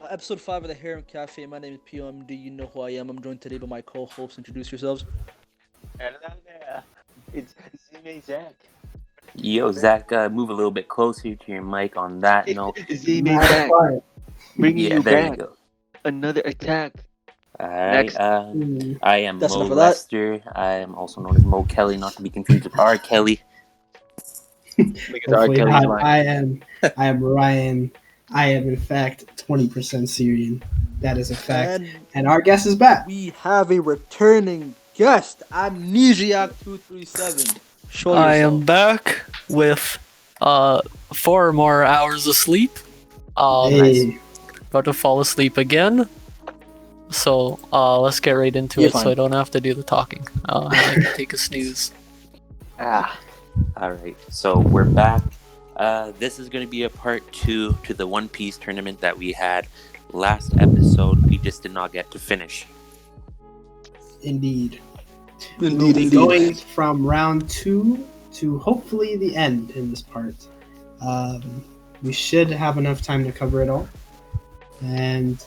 Episode 5 of the Harem Cafe. My name is POMD. You know who I am. I'm joined today by my co-hosts. Introduce yourselves. Hello there. It's Z Zach. Yo, Zach, move a little bit closer to your mic on that note. Z Zach. Bringing Yeah, you there back. you go. Another attack. Alright, Next. I am That's Mo enough of that. Lester. I am also known as Mo Kelly, not to be confused with R. Kelly. Because R. Hopefully Kelly's not. lying. I am Ryan. I am in fact 20% Syrian. That is a fact. And And our guest is back. we have a returning guest, Amnesiac237. Show yourself. I am back with 4 more hours of sleep. Hey, About to fall asleep again. So let's get right into You're it so fine. I don't have to do the talking. I can take a snooze. Alright, so we're back. This is going to be a part 2 to the One Piece tournament that we had last episode. We just did not get to finish. indeed. Indeed, We'll be indeed. going from round 2 to hopefully the end in this part. We should have enough time to cover it all. And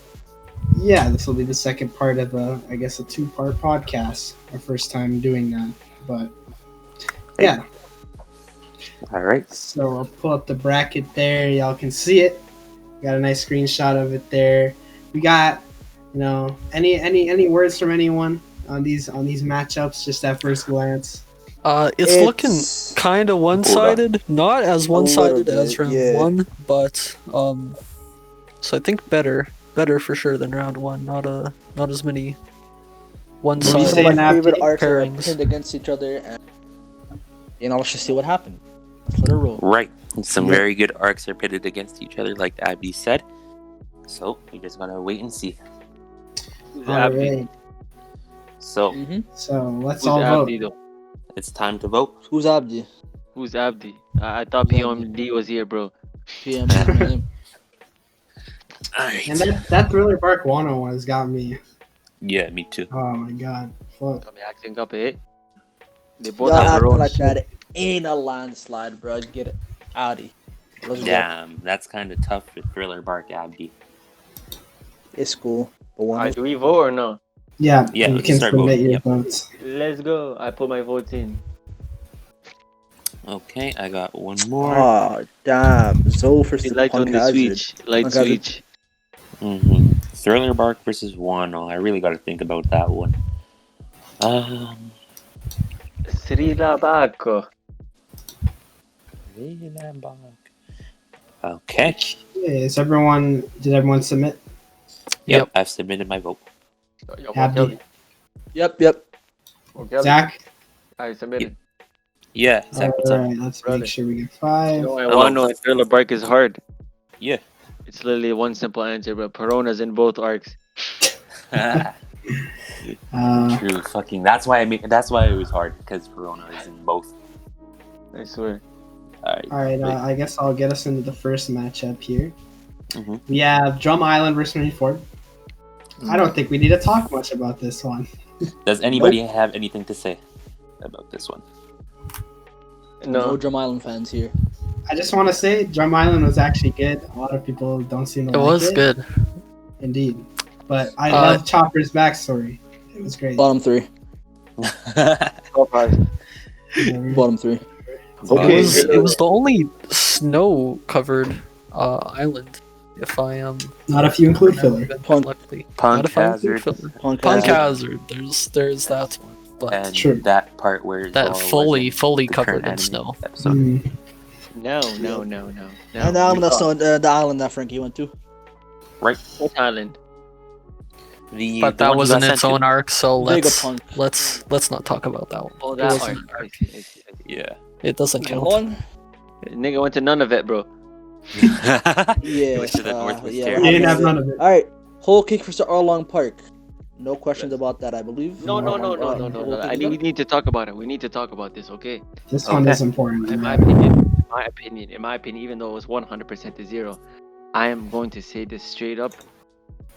yeah, this will be the second part of a 2-part podcast. Our first time doing that. But yeah. Alright. So I'll pull up the bracket there. Y'all can see it. Got a nice screenshot of it there. We got, any words from anyone on these matchups? Just at first glance. It's looking kind of one-sided. Not as one-sided bit, as round yeah. 1, but so I think better for sure than round 1. Not as many What Some do you of say, one-sided. my Nafty? favorite arcs are pairings. pitted against each other, and let's just see what happened. Let's let it roll. Right. Some Yeah. very good arcs are pitted against each other, like Abby said. So, we just gotta wait and see. Who's All Abdi? right. So, Mm-hmm. So let's Who's all vote. Abdi though? it's time to vote. Who's Abdi? Who's Abdi? I thought Who's POMD was here, bro. PM is my name. Alright. And that Thriller Bark Wano has got me. Yeah, me too. Oh my god. Fuck. Kami acting up, eh? They both Y'all have their acting own like shit. that ain't a landslide, bro. Get it. Audi. Let's go. Damn, that's kind of tough with Thriller Bark Abdi. It's cool. But one Alright, do we vote or no? Yeah, Yeah, you let's can start submit voting. your Yep. votes. Let's go. I put my votes in. Okay, I got one more. Oh, damn. Zoe He versus liked on Punk the Hazard. switch. Light Punk Hazard. switch. Thriller Bark versus Wano. I really gotta think about that one. Sri Labako. Thriller Bark. Okay. Yeah, did everyone submit? Yep, I've submitted my vote. Abdi. Yep. Zach? I submitted. Yeah, Zach, what's up? Alright, let's Brother. make sure we get You 5. know, I Hello. want to know if Thriller Bark is hard. Yeah. It's literally one simple answer, but Perona's in both arcs. True. Fucking. That's why it was hard because Verona is in both. I swear. Alright, I guess I'll get us into the first matchup here. Mhm. We have Drum Island versus Marineford. I don't think we need to talk much about this one. Does anybody have anything to say about this one? No No. Drum Island fans here. I just want to say Drum Island was actually good. A lot of people don't seem to It like was it. good. Indeed. But I love Chopper's backstory. It was great. Bottom 3. Go hard. Bottom 3. Okay. It was the only snow-covered island. If I am Not if you include filler. Punk- luckily. Punk Not if I include Hazard filler. Punk Punk Hazard. Hazard. There's that one, but and True. that part where that Zoro fully the covered current in anime snow. episode. No. And the island that's not the island that Frankie went to. Right. What island? But that one was you in got its sent own arc, so Vegapunk. let's not talk about that one. Oh, It that wasn't arc. an arc. I see. to. Yeah. It doesn't count. One? Nigga went to none of it, bro. Yeah. Went to the Northwest yeah. Territory. You didn't have none of it. Alright. Whole Cake versus Arlong Park. No questions about that, I believe. No. Whole Cake We need to talk about it. We need to talk about this, okay? This one is important. In my opinion, even though it was 100% to 0, I am going to say this straight up.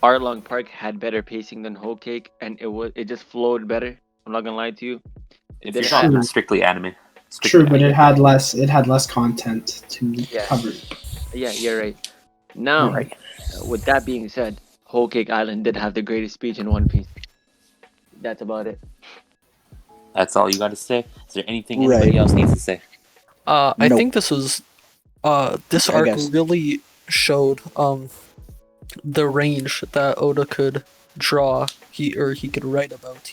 Arlong Park had better pacing than Whole Cake, and it just flowed better. I'm not gonna lie to you. If didn't you're have- talking strictly anime. True, but it had less content to Yeah. cover. Yeah, you're right. Now, Right. with that being said, Whole Cake Island did have the greatest speech in One Piece. That's about it. That's all you got to say? Is there anything Right. anybody else needs to say? I Nope. think this was this I arc guess. really showed the range that Oda could draw. He could write about.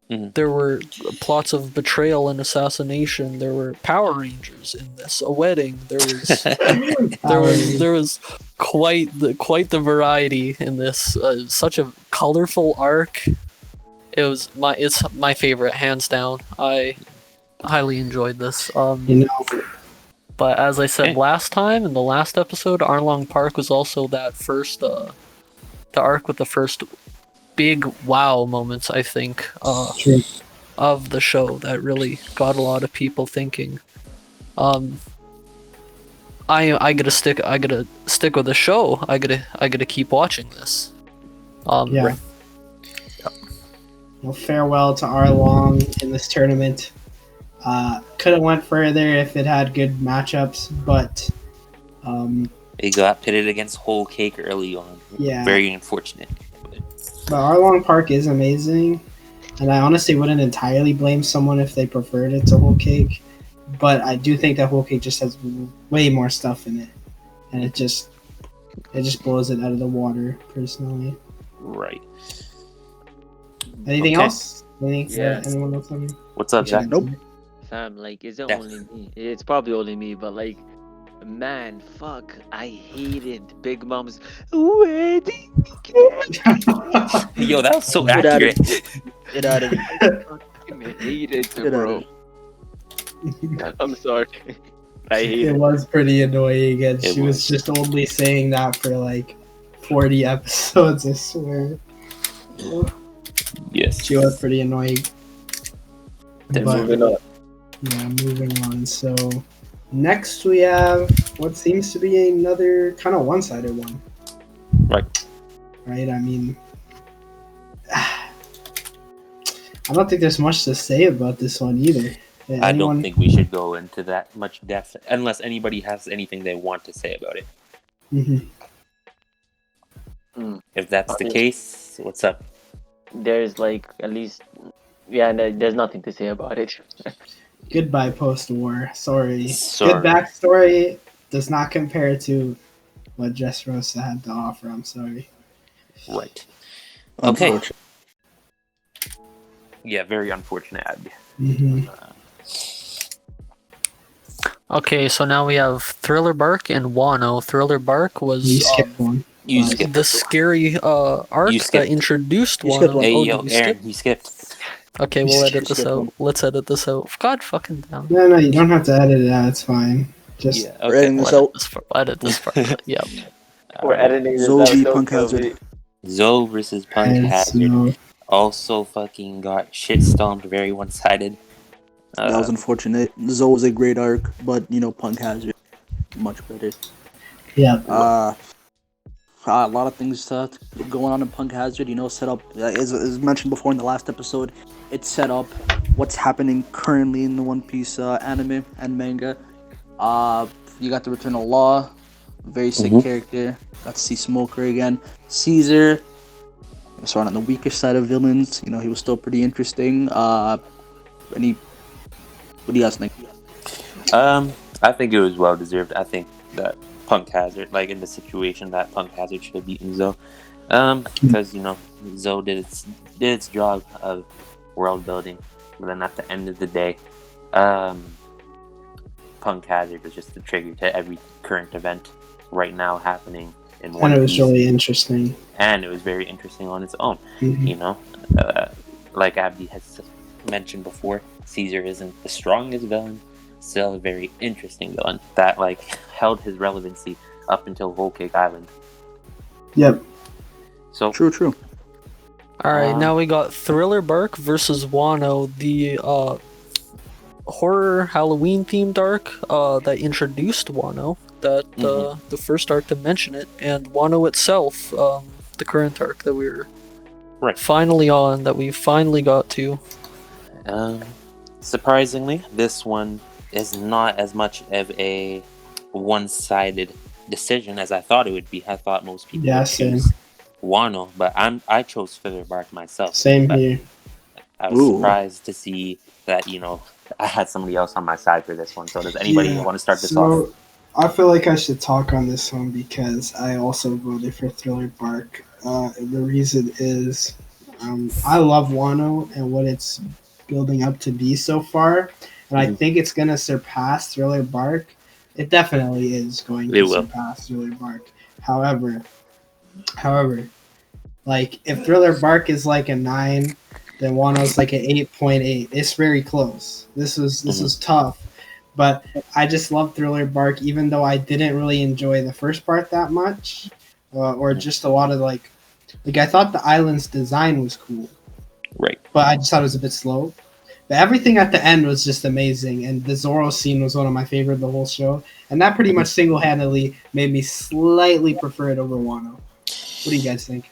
There were plots of betrayal and assassination. There were Power Rangers in this. A wedding. There was quite the variety in this. Such a colorful arc. It's my favorite, hands down. I highly enjoyed this. You know, But as I said Okay. last time in the last episode, Arlong Park was also that first the arc with the first big wow moments, I think, true. of the show that really got a lot of people thinking. I gotta stick with the show. I gotta keep watching this. Yeah. Well, farewell to Arlong in this tournament. Could have went further if it had good matchups, but They got pitted against Whole Cake early on. Yeah. Very unfortunate. but Arlong Park is amazing, and I honestly wouldn't entirely blame someone if they preferred it to Whole Cake. But I do think that Whole Cake just has way more stuff in it, and it just blows it out of the water. Personally, Right. anything Okay. else? Anyone else? Have What's up, Jack? Nope. Fam, like, is it Yeah. only me? It's probably only me, but like, man, fuck, I hated Big Mom's wedding. Yo, that was so Get out of accurate. Get out of here. I hated it, Get out bro. of I'm sorry. I hate It it. was pretty annoying, and It she was was. just only saying that for like 40 episodes. I swear, Yes. she was pretty annoying. Then But- moving on. Yeah, moving on. So next we have what seems to be another kind of one-sided one. Right. Right? I mean, I don't think there's much to say about this one either. I don't think we should go into that much depth unless anybody has anything they want to say about it. Mhm. If that's the case, what's up? There's like at least, yeah, there's nothing to say about it. Goodbye, post-war. Sorry. Sorry. Good backstory does not compare to what Dressrosa had to offer. I'm sorry. Right. Okay. Unfortunate. Yeah, very unfortunate, Abby. Mhm. Okay, so now we have Thriller Bark and Wano. Thriller Bark You was skipped one. You Nice. skipped. the scary arc You that skipped. introduced You skipped Wano. one. Hey, Oh, yo, did you Aaron, skip? you skipped. Okay, You we'll skipped edit this one. out. Let's edit this out. God fucking damn. No, you don't have to edit it out. It's fine. Just Yeah, We're okay. editing We'll this edit out. this part. We'll edit this part. Yep. We're editing this Zoe out. v. Don't Punk kill Hazard. me. Zoe versus Punk and Hazard so also fucking got shit stomped, very one-sided. That was unfortunate. Zoe was a great arc, but Punk Hazard much better. yeah. A lot of things going on in Punk Hazard. Set up as mentioned before in the last episode. It set up what's happening currently in the One Piece anime and manga. You got the Return of Law, very sick character. Got to see Smoker again. Caesar, sort of on the weaker side of villains. He was still pretty interesting. What do you guys think? I think it was well deserved. I think that Punk Hazard, like in the situation that Punk Hazard should have beaten Zoe, because Zoe did its job of world building, but then at the end of the day, Punk Hazard was just the trigger to every current event right now happening in One And it was Piece. really interesting. And it was very interesting on its own. Mhm. Like Abdi has mentioned before, Caesar isn't the strongest villain, still a very interesting villain that held his relevancy up until Whole Cake Island. Yep. So True. All right, now we got Thriller Bark versus Wano, the horror Halloween themed arc that introduced Wano, that the first arc to mention it, and Wano itself, the current arc that we're finally on, that we finally got to. surprisingly, this one is not as much of a one-sided decision as I thought it would be. I thought most people Yeah, would same. choose Wano, but I chose Thriller Bark myself. Same But here. I was Ooh. surprised to see that I had somebody else on my side for this one. So does anybody want to start this off? So I feel like I should talk on this one because I also voted for Thriller Bark. The reason is I love Wano and what it's building up to be so far, and I think it's gonna surpass Thriller Bark. It definitely is going to surpass Thriller Bark. However, like if Thriller Bark is like a 9, then Wano's like an 8.8. It's very close. This is tough, but I just love Thriller Bark, even though I didn't really enjoy the first part that much, or just a lot of like I thought the island's design was cool, right? But I just thought it was a bit slow. But everything at the end was just amazing, and the Zoro scene was one of my favorite of the whole show, and that pretty much single-handedly made me slightly prefer it over Wano. What do you guys think?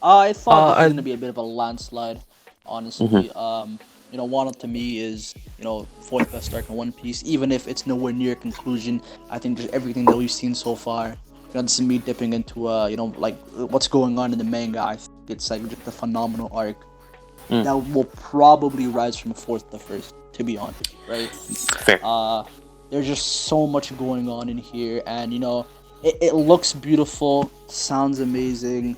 I thought this was gonna be a bit of a landslide, honestly. Wano to me is fourth best arc in One Piece, even if it's nowhere near conclusion. I think just everything that we've seen so far. This is me dipping into like what's going on in the manga. I think it's like just a phenomenal arc that will probably rise from fourth to first. To be honest, right? Fair. There's just so much going on in here, and it looks beautiful, sounds amazing.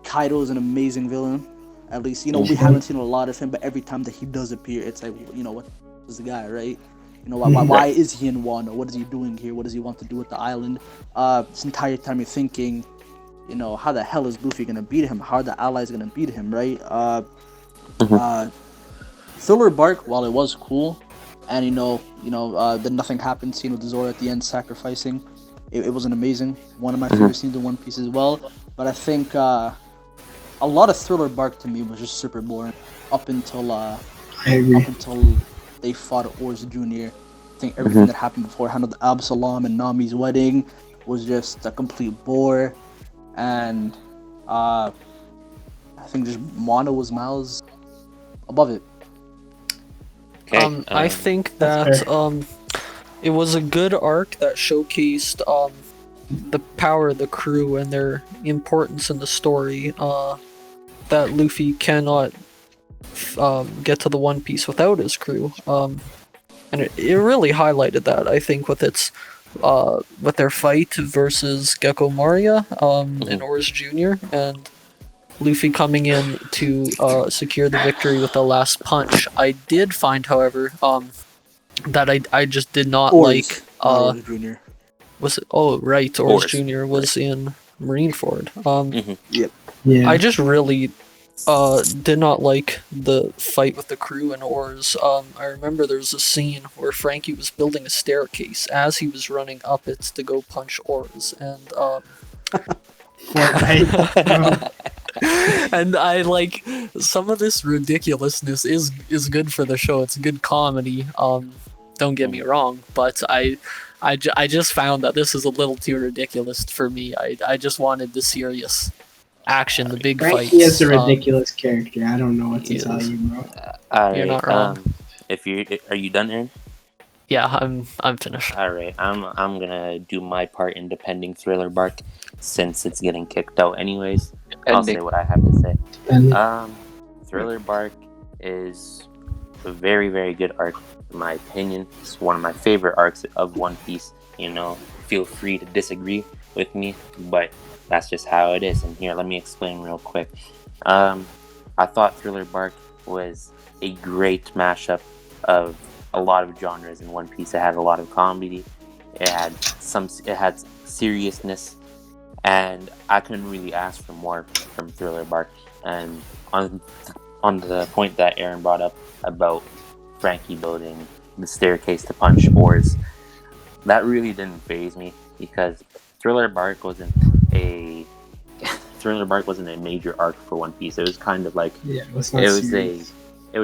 Kaido's an amazing villain. At least we haven't seen a lot of him, but every time that he does appear, it's like what is the guy, right? Why is he in Wano? What is he doing here? What does he want to do with the island? This entire time you're thinking, how the hell is Luffy gonna beat him? How are the allies gonna beat him, right? Thriller Bark, while it was cool, and the nothing happened scene with Zoro at the end sacrificing, it was an amazing. One of my favorite scenes in One Piece as well. But I think a lot of Thriller Bark to me was just super boring up until they fought Oars Jr. I think everything that happened beforehand with Absalom and Nami's wedding was just a complete bore, and I think just Wano was miles above it. Okay. I think that it was a good arc that showcased the power of the crew and their importance in the story. That Luffy cannot get to the One Piece without his crew. And it really highlighted that, I think, with its with their fight versus Gecko Moria and Oars Jr. and Luffy coming in to secure the victory with the last punch. I did find, however, that I just did not like. Oars Jr. Was it? Oh, right. Oars Jr. was in Marineford. Yep. Yeah. I just really did not like the fight with the crew and Oars. I remember there was a scene where Frankie was building a staircase as he was running up it to go punch Oars, and and I like some of this ridiculousness is good for the show. It's good comedy. Don't get me wrong, but I just found that this is a little too ridiculous for me. I just wanted the serious action, the big fights. Frankie is a ridiculous character. I don't know what to tell you, bro. You're not wrong. Are you done, Aaron? Yeah, I'm finished. All right, I'm gonna do my part in defending Thriller Bark since it's getting kicked out anyways. I'll say what I have to say. Thriller Bark is a very, very good arc in my opinion. It's one of my favorite arcs of One Piece. Feel free to disagree with me, but that's just how it is. And here, let me explain real quick. I thought Thriller Bark was a great mashup of a lot of genres in One Piece. It had a lot of comedy. It had seriousness, and I couldn't really ask for more from Thriller Bark. And on the point that Aaron brought up about Frankie building the staircase to punch Oars, that really didn't faze me because Thriller Bark wasn't a major arc for One Piece. It was kind of like it was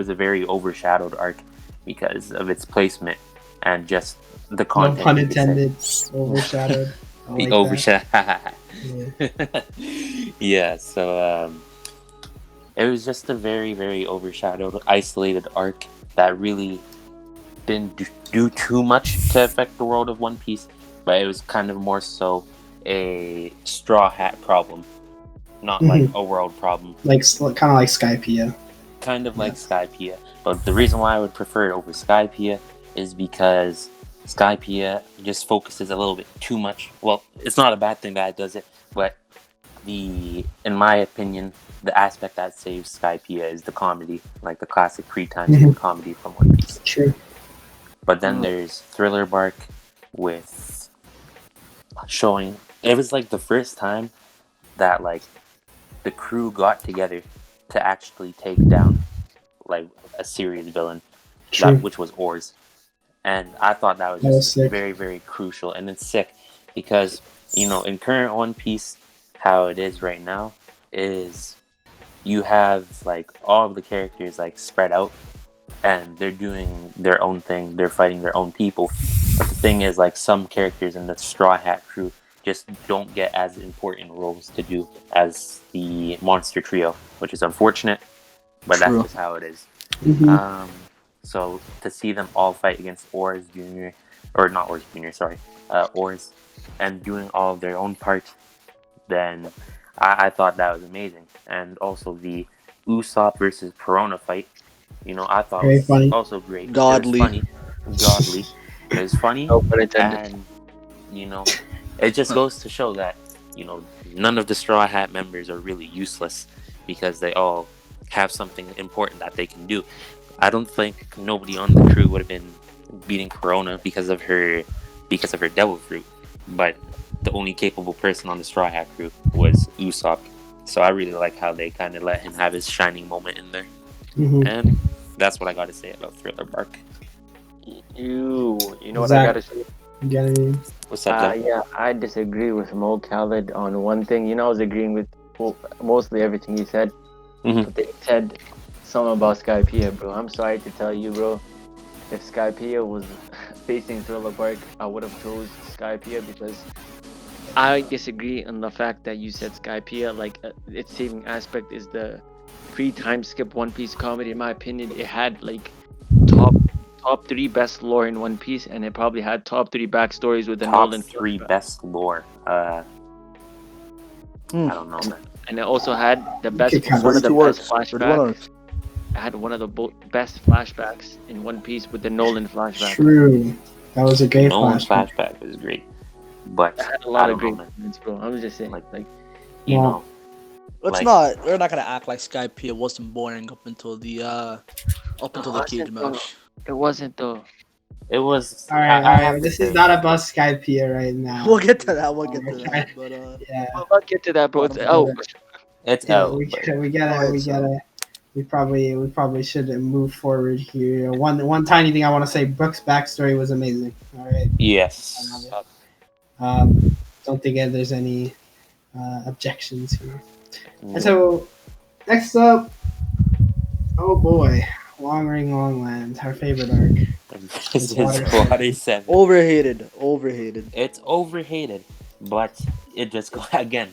a very overshadowed arc because of its placement and just the content. No pun intended. Overshadowed. Yeah. So it was just a very, very overshadowed, isolated arc that really didn't do too much to affect the world of One Piece. but it was kind of more so a Straw Hat problem, not like a world problem. Like kind of like Skypea. Kind of like Skypea. But the reason why I would prefer it over Skypea is because Skypea just focuses a little bit too much. Well, it's not a bad thing that it does it, but in my opinion, the aspect that saves Skypea is the comedy, like the classic pre-time skip comedy from One Piece. True. But then there's Thriller Bark with showing. It was like the first time that like the crew got together to actually take down like a serious villain, which was Oars. And I thought that was just very, very crucial. And it's sick because, you know, in current One Piece, how it is right now is you have like all of the characters like spread out and they're doing their own thing. They're fighting their own people. But the thing is, like, some characters in the Straw Hat crew just don't get as important roles to do as the Monster Trio, which is unfortunate, but that's just how it is. So to see them all fight against Oars Jr., or not Oars Jr., sorry, Oars, and doing all of their own parts, then I thought that was amazing. And also the Usopp versus Perona fight, you know, I thought was also great. Godly. It was funny. Godly. It was funny. And, you know, it just goes to show that, you know, none of the Straw Hat members are really useless because they all have something important that they can do. I don't think nobody on the crew would have been beating Corona because of her devil fruit, but the only capable person on the Straw Hat crew was Usopp. So I really like how they kind of let him have his shining moment in there. And that's what I got to say about Thriller Bark. You know what I got to say? What's up, yeah, I disagree with Mo Khaled on one thing. You know, I was agreeing with mostly everything he said. But they said something about Skypea, bro. I'm sorry to tell you, bro. If Skypea was facing Thriller Bark, I would have chose Skypea because I disagree on the fact that you said Skypea, like, its saving aspect is the pre-time skip One Piece comedy. In my opinion, it had, like, top 3 best lore in One Piece, and it probably had top 3 backstories with the Nolan. Top 3 best lore. I don't know, man. And it also had the best, one of the best flashbacks. It had one of the best flashbacks in One Piece with the Nolan flashback. True, that was a great Nolan's flashback was great, but it had a lot of great moments, bro. I was just saying, like you know, we're not gonna act like Skypea wasn't boring up until the cage match. It wasn't though. It was. All right. This is not about Skypea right now. We'll get to that. But yeah, I'll get to that, bro. It's we probably should move forward here. One tiny thing I want to say: Brooks' backstory was amazing. All right. Yes. Don't think there's any objections here. No. And so next up, oh boy, Long Ring Long Land, our favorite arc. This is Water 7. Overhated. It's overhated, but it just again.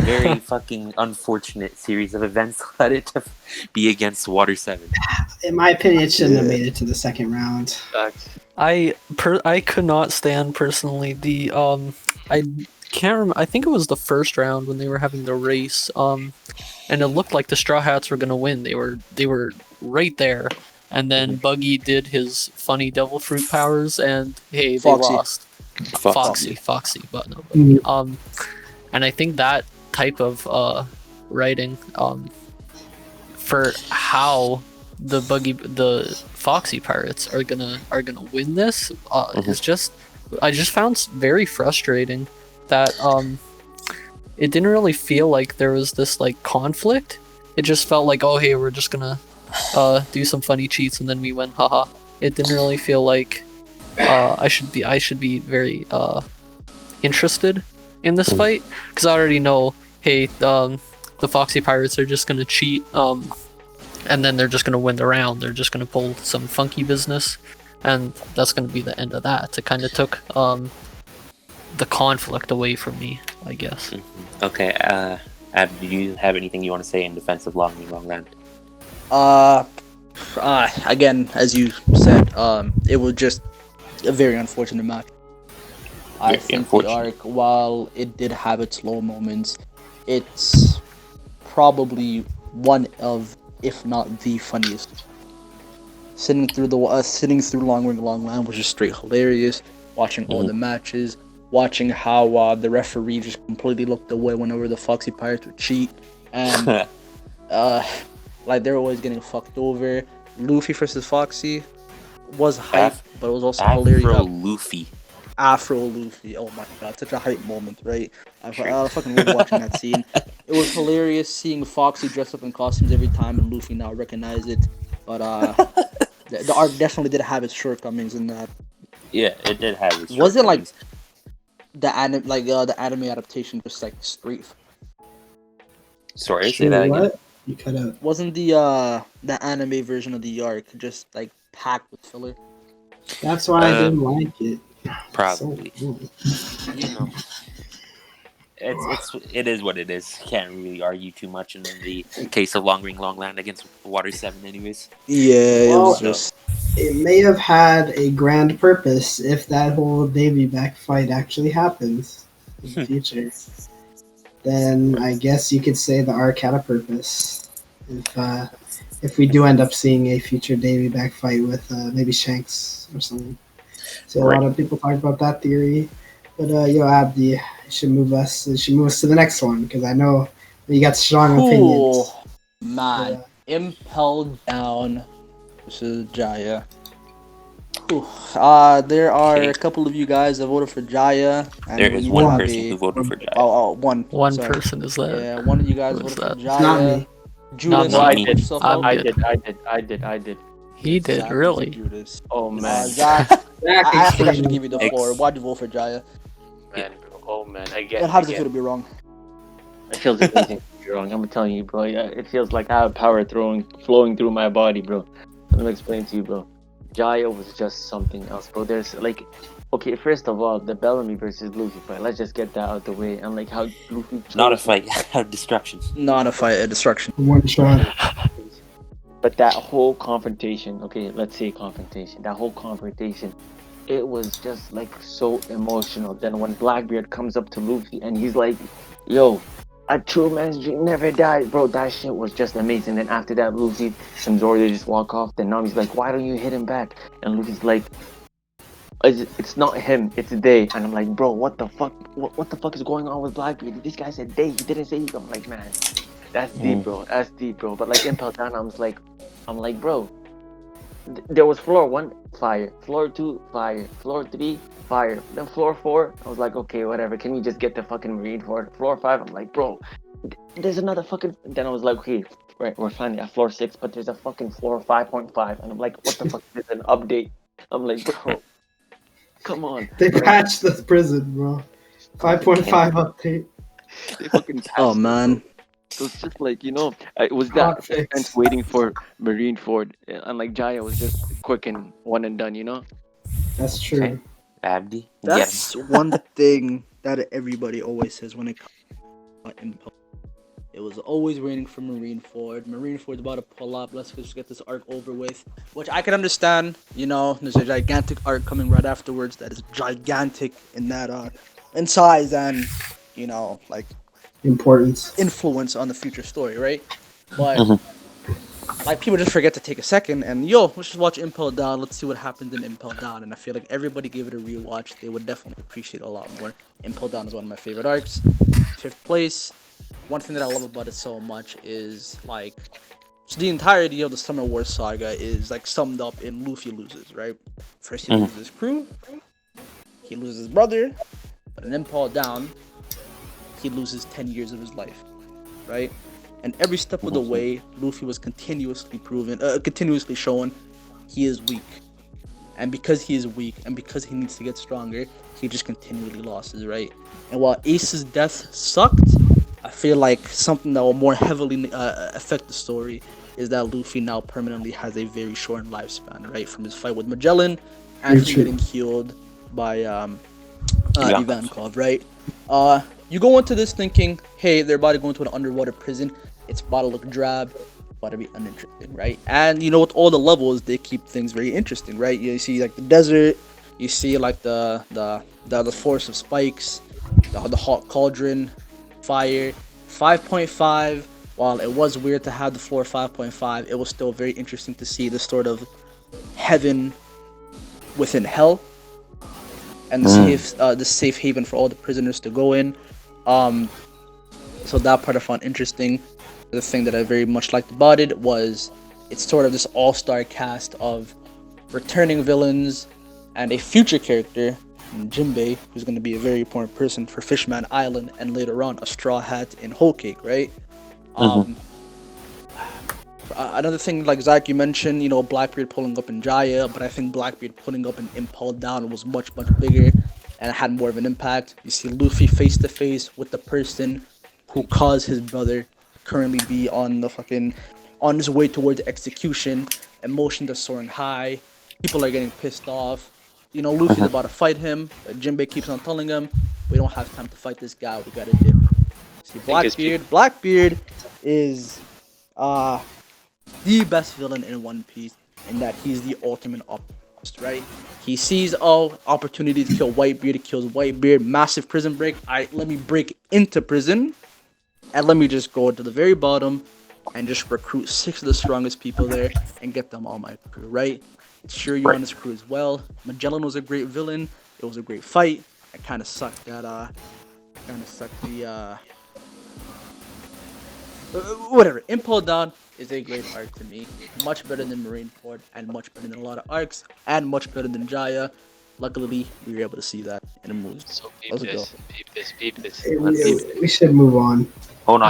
Very fucking unfortunate series of events led it to be against Water 7. In my opinion, it shouldn't have made it to the second round. I could not stand personally the I can't remember. I think it was the first round when they were having the race and it looked like the Straw Hats were gonna win. They were right there, and then Buggy did his funny devil fruit powers, and hey, they lost. Foxy, but no. And I think that type of writing for how the Foxy Pirates are gonna win this is just I just found very frustrating that it didn't really feel like there was this like conflict. It just felt like, oh hey, we're just gonna do some funny cheats and then we win, haha. It didn't really feel like I should be very interested in this fight, because I already know, hey, the Foxy Pirates are just gonna cheat, and then they're just gonna win the round. They're just gonna pull some funky business, and that's gonna be the end of that. It kind of took the conflict away from me, I guess. Okay, Ab, do you have anything you want to say in defense of Long Land? Again, as you said, it was just a very unfortunate match. I Very think the unfortunate. arc, while it did have its low moments, it's probably one of, if not the funniest. Sitting through Long Ring Long Line was just straight hilarious. Watching all the matches, watching how the referee just completely looked away whenever the Foxy Pirates would cheat, and uh, like they were always getting fucked over. Luffy versus Foxy was hype, Af- but it was also hilarious. Afro Luffy. Afro Luffy. Oh my god, such a hype moment, right? True. I fucking love watching that scene. It was hilarious seeing Foxy dress up in costumes every time, and Luffy now recognize it. But the arc definitely did have its shortcomings in that. Yeah, it did have its Was it like shortcomings. the anime adaptation just like straight? Sorry, say that again. What? You cut out. Wasn't the anime version of the arc just like packed with filler? That's why I didn't like it. Probably. So, You know, it is what it is. Can't really argue too much in the case of Long Ring Long Land against Water 7 anyways. Yeah, Well, it was just. it may have had a grand purpose if that whole Davy back fight actually happens in the future. Then I guess you could say the arc had a purpose. If we do end up seeing a future Davy back fight with maybe Shanks or something. So a lot of people talk about that theory. But yo, Abdi, you should move us to the next one because I know you got strong opinions. Cool. Man, Impelled Down versus Jaya. Whew. There are Okay. a couple of you guys that voted for Jaya. And There we is need to one have person who voted for Jaya. one. One Sorry. person is that? Yeah, one of you guys Who is voted for that? It's not Jaya. me. Judas, Not you me. put yourself I out. did. I did. He did, Zach really. versus Judas. Oh man, Zach, Zach, I think I should explain. give you the floor. Why'd you vote for Jaya? man, bro. Oh man, I get. And how does I it get. feel to be wrong? It feels amazing to be wrong. I'm telling you, bro. It feels like I have power flowing through my body, bro. Let me explain to you, bro. Jaya was just something else, bro. There's like, okay, first of all, the Bellamy versus Luffy fight. Let's just get that out the way. And like how Luffy. Not a fight, a destruction. Not a fight, a destruction. One shot. But that whole confrontation, okay, let's say confrontation. That whole confrontation, it was just like so emotional. Then when Blackbeard comes up to Luffy and he's like, "Yo, a true man's dream never dies," bro. That shit was just amazing. Then after that, Luffy and Zoro they just walk off. Then Nami's like, "Why don't you hit him back?" And Luffy's like, "It's not him, it's they." And I'm like, "Bro, what the fuck? What the fuck is going on with Blackbeard? This guy said they. He didn't say he." I'm like, man, that's deep, bro. That's deep, bro. But like Impel Down, I'm like, bro. There was floor 1, fire. Floor 2, fire. Floor 3, fire. Then floor 4, I was like, okay, whatever. Can we just get the fucking Marine for it? Floor 5, I'm like, bro, there's another fucking. Then I was like, okay, right, we're finally at floor 6, but there's a fucking floor 5.5, and I'm like, what the fuck is an update? I'm like, bro, come on. They patched the prison, bro. 5.5 update. They fucking Oh patched it, man. bro. So it's just like, you know, it was that Hot fix. suspense waiting for Marine Ford, and like Jaya was just quick and one and done, you know. That's true. Okay. Abdi, That's one thing that everybody always says when it comes to Impel. It was always waiting for Marine Ford. Marine Ford's about to pull up. Let's just get this arc over with. Which I can understand. You know, there's a gigantic arc coming right afterwards that is gigantic in that in size and, you know, like Importance. influence on the future story, right? But like people just forget to take a second and let's just watch Impel Down. Let's see what happens in Impel Down. And I feel like everybody gave it a rewatch. They would definitely appreciate it a lot more. Impel Down is one of my favorite arcs. 5th place. One thing that I love about it so much is like so the entirety of the Summer Wars saga is like summed up in Luffy loses, right? First he loses his crew, he loses his brother, but in Impel Down, he loses 10 years of his life, right? And every step of the way, Luffy was continuously shown he is weak. And because he is weak, and because he needs to get stronger, he just continually loses, right? And while Ace's death sucked, I feel like something that will more heavily affect the story is that Luffy now permanently has a very short lifespan, right? From his fight with Magellan, and from getting healed by Ivankov, right? You go into this thinking, hey, they're about to go into an underwater prison. It's about to look drab, about to be uninteresting, right? And you know, with all the levels, they keep things very interesting, right? You see like the desert, You see like the force of spikes, the hot cauldron, fire, 5.5. While it was weird to have the floor 5.5, it was still very interesting to see the sort of heaven within hell and the safe haven for all the prisoners to go in. Um, so that part I found interesting. The thing that I very much liked about it was it's sort of this all-star cast of returning villains and a future character, Jinbei, who's going to be a very important person for Fishman Island and later on a Straw Hat in Whole Cake, right? Um, Another thing, like Zach, you mentioned, Blackbeard pulling up in Jaya, but I think Blackbeard putting up in Impel Down was much, much bigger and it had more of an impact. You see Luffy face to face with the person who caused his brother currently be on his way towards execution. Emotions are soaring high. People are getting pissed off. Luffy's about to fight him. Jinbei keeps on telling him, "We don't have time to fight this guy. We gotta dip." See, Blackbeard. Blackbeard is the best villain in One Piece, in that he's the ultimate optimist, right? He sees opportunity to kill Whitebeard, he kills Whitebeard, massive prison break. Let me break into prison, and let me just go to the very bottom, and just recruit 6 of the strongest people there, and get them on my crew, right? Shiryu on his crew as well. Magellan was a great villain. It was a great fight. It kind of sucked that, whatever. Impel Down is a great arc to me. Much better than Marineford, and much better than a lot of arcs, and much better than Jaya. Luckily, we were able to see that in a movie. So Let's go. peep this. We should move on. Oh no.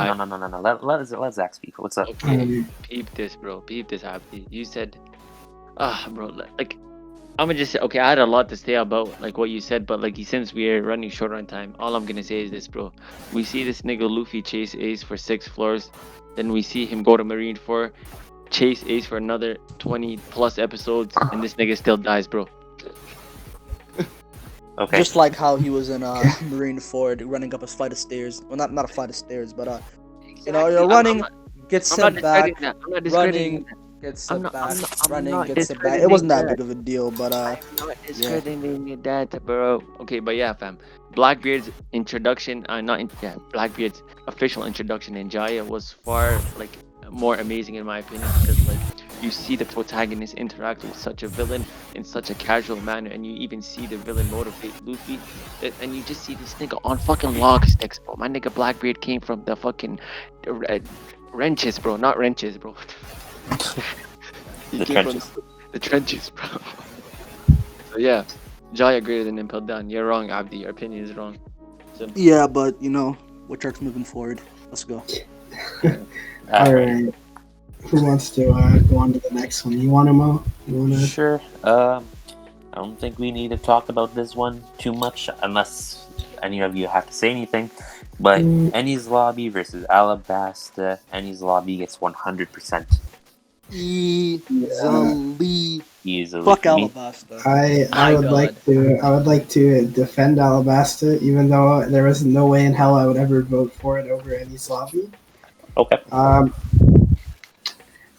Let Zach speak. What's up? Okay, peep this, bro. Peep this, Abdi. You said, bro, like, I'm gonna just say, okay, I had a lot to say about, like, what you said, but, like, since we're running short on time, all I'm gonna say is this, bro. We see this nigga Luffy chase Ace for 6 floors, then we see him go to Marineford, chase Ace for another 20 plus episodes, and this nigga still dies, bro. Okay. Just like how he was in Marineford, running up a flight of stairs. Well, not a flight of stairs, but you're running, get sent back, running, get sent back, running, get sent back. It wasn't that big of a deal, but I'm not discrediting that, bro. Okay, but yeah, fam. Blackbeard's introduction, Blackbeard's official introduction in Jaya was far, like, more amazing in my opinion, because, like, you see the protagonist interact with such a villain in such a casual manner, and you even see the villain motivate Luffy, and you just see this nigga on fucking log sticks, bro. My nigga Blackbeard came from the fucking wrenches, bro, not wrenches, bro. The trenches. The trenches, bro. So yeah, Jaya greater than Impel Down. You're wrong, Abdi. Your opinion is wrong. So, yeah, but which arc's moving forward? Let's go. All right. Who wants to go on to the next one? You want to, Mo? Sure. I don't think we need to talk about this one too much, unless any of you have to say anything. But Enies Lobby versus Alabasta. Enies Lobby gets 100%. Easily. Fuck Alabasta. I would like to defend Alabasta, even though there was no way in hell I would ever vote for it over Enies Lobby. Okay.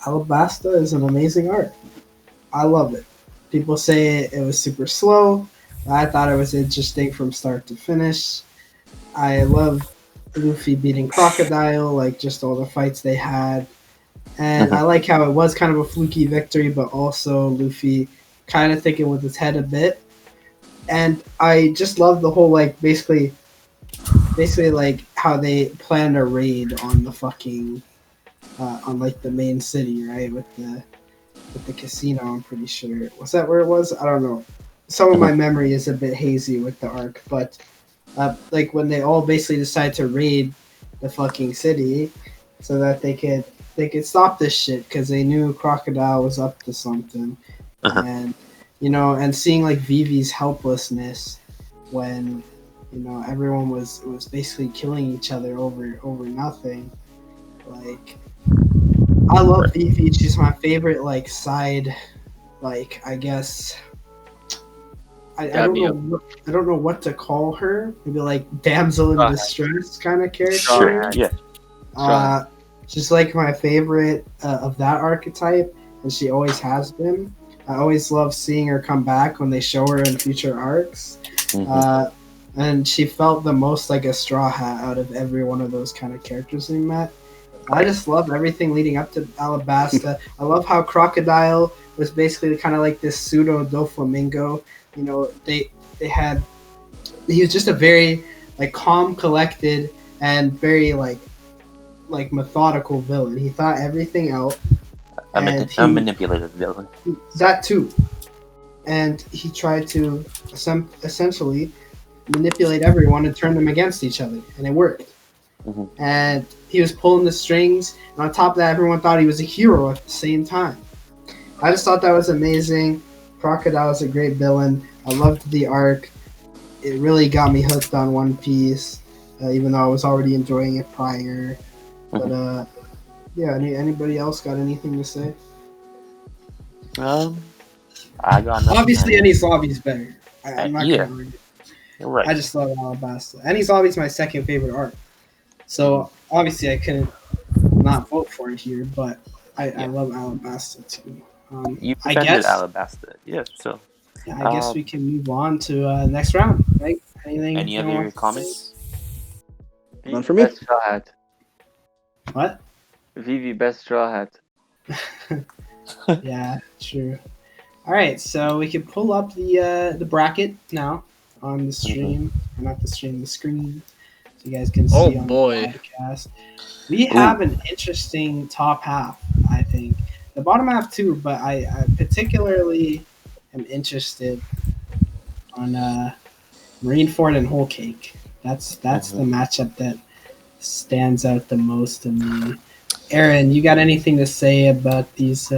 Alabasta is an amazing art. I love it. People say it was super slow. I thought it was interesting from start to finish. I love Luffy beating Crocodile, like just all the fights they had. And I like how it was kind of a fluky victory, but also Luffy kind of thinking with his head a bit. And I just love the whole, like, basically like how they planned a raid on the fucking on like the main city, right, with the casino. I'm pretty sure. Was that where it was? I don't know. Some of my memory is a bit hazy with the arc, but like when they all basically decide to raid the fucking city so that they could stop this shit because they knew Crocodile was up to something. And and seeing like Vivi's helplessness when everyone was basically killing each other over nothing. Like, I love Vivi. She's my favorite, like, side, like, I guess. I don't know what to call her. Maybe like damsel in distress kind of character. Sure. Yeah. She's like my favorite of that archetype, and she always has been. I always love seeing her come back when they show her in future arcs. And she felt the most like a Straw Hat out of every one of those kind of characters we met. I just love everything leading up to Alabasta. I love how Crocodile was basically kind of like this pseudo Doflamingo. You know, he was just a very like calm, collected, and very like methodical villain. He thought everything out. A manipulative villain. That too. And he tried to essentially manipulate everyone and turn them against each other, and it worked. And he was pulling the strings, and on top of that, everyone thought he was a hero at the same time. I just thought that was amazing. Crocodile is a great villain. I loved the arc. It really got me hooked on One Piece, even though I was already enjoying it prior. But yeah, anybody else got anything to say? I got nothing. Obviously, Enies Lobby's better. I'm not gonna argue. You're right. I just love Alabasta. Enies Lobby's my second favorite arc. So obviously I couldn't not vote for it here, but I love Alabasta too. You I defended guess Alabasta, yeah. So I guess we can move on to next round, right? any other comments? None for me. Best Straw Hat. What? Vivi, best Straw Hat. Yeah, true. All right, so we can pull up the bracket now on the stream, or not the stream, the screen, so you guys can see on the podcast. We have an interesting top half, I think. The bottom half too, but I particularly am interested on Marineford and Whole Cake. That's the matchup that stands out the most to me. Aaron, you got anything to say about these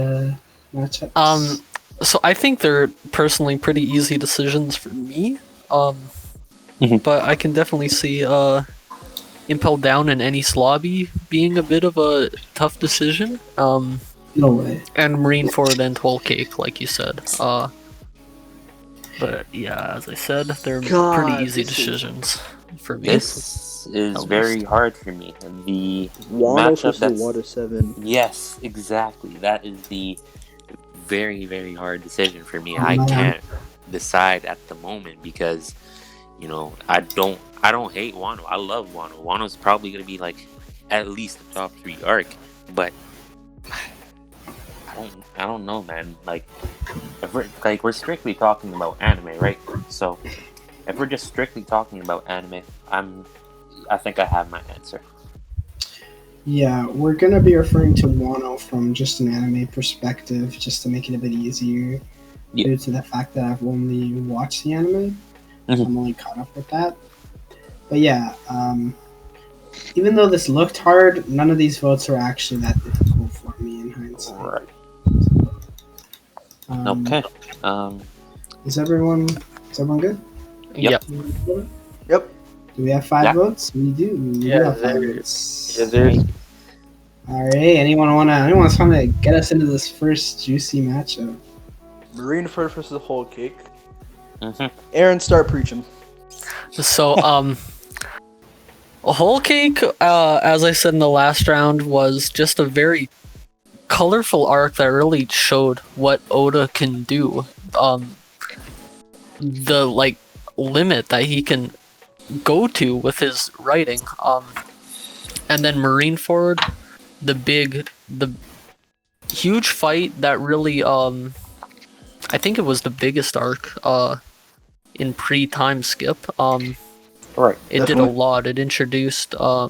matchups? So I think they're personally pretty easy decisions for me. But I can definitely see Impel Down and Enies Lobby being a bit of a tough decision. No way. And Marineford and Whole Cake, like you said. But yeah, as I said, they're pretty easy decisions for me. This is very hard for me. The Wano matchup versus Water 7. Yes, exactly. That is the very, very hard decision for me. I can't decide at the moment because, you know, I don't hate Wano. I love Wano. Wano's probably gonna be like at least the top 3 arc, but I don't know, man. Like, if we're strictly talking about anime, right? So if we're just strictly talking about anime, I think I have my answer. Yeah, we're gonna be referring to Wano from just an anime perspective, just to make it a bit easier, due to the fact that I've only watched the anime. So I'm only caught up with that. But yeah, even though this looked hard, none of these votes are actually that difficult for me in hindsight. Right. Okay. Okay. Is everyone good? Yep. Yep. Do we have 5 votes? We do. We have 5 votes. All right. Anyone want to get us into this first juicy matchup? Marineford versus Whole Cake. Aaron, start preaching. So, Whole Cake, as I said in the last round, was just a very colorful arc that really showed what Oda can do. The like limit that he can go to with his writing. And then Marineford, the huge fight that really I think it was the biggest arc in pre-time skip. Right. It did a lot. It introduced it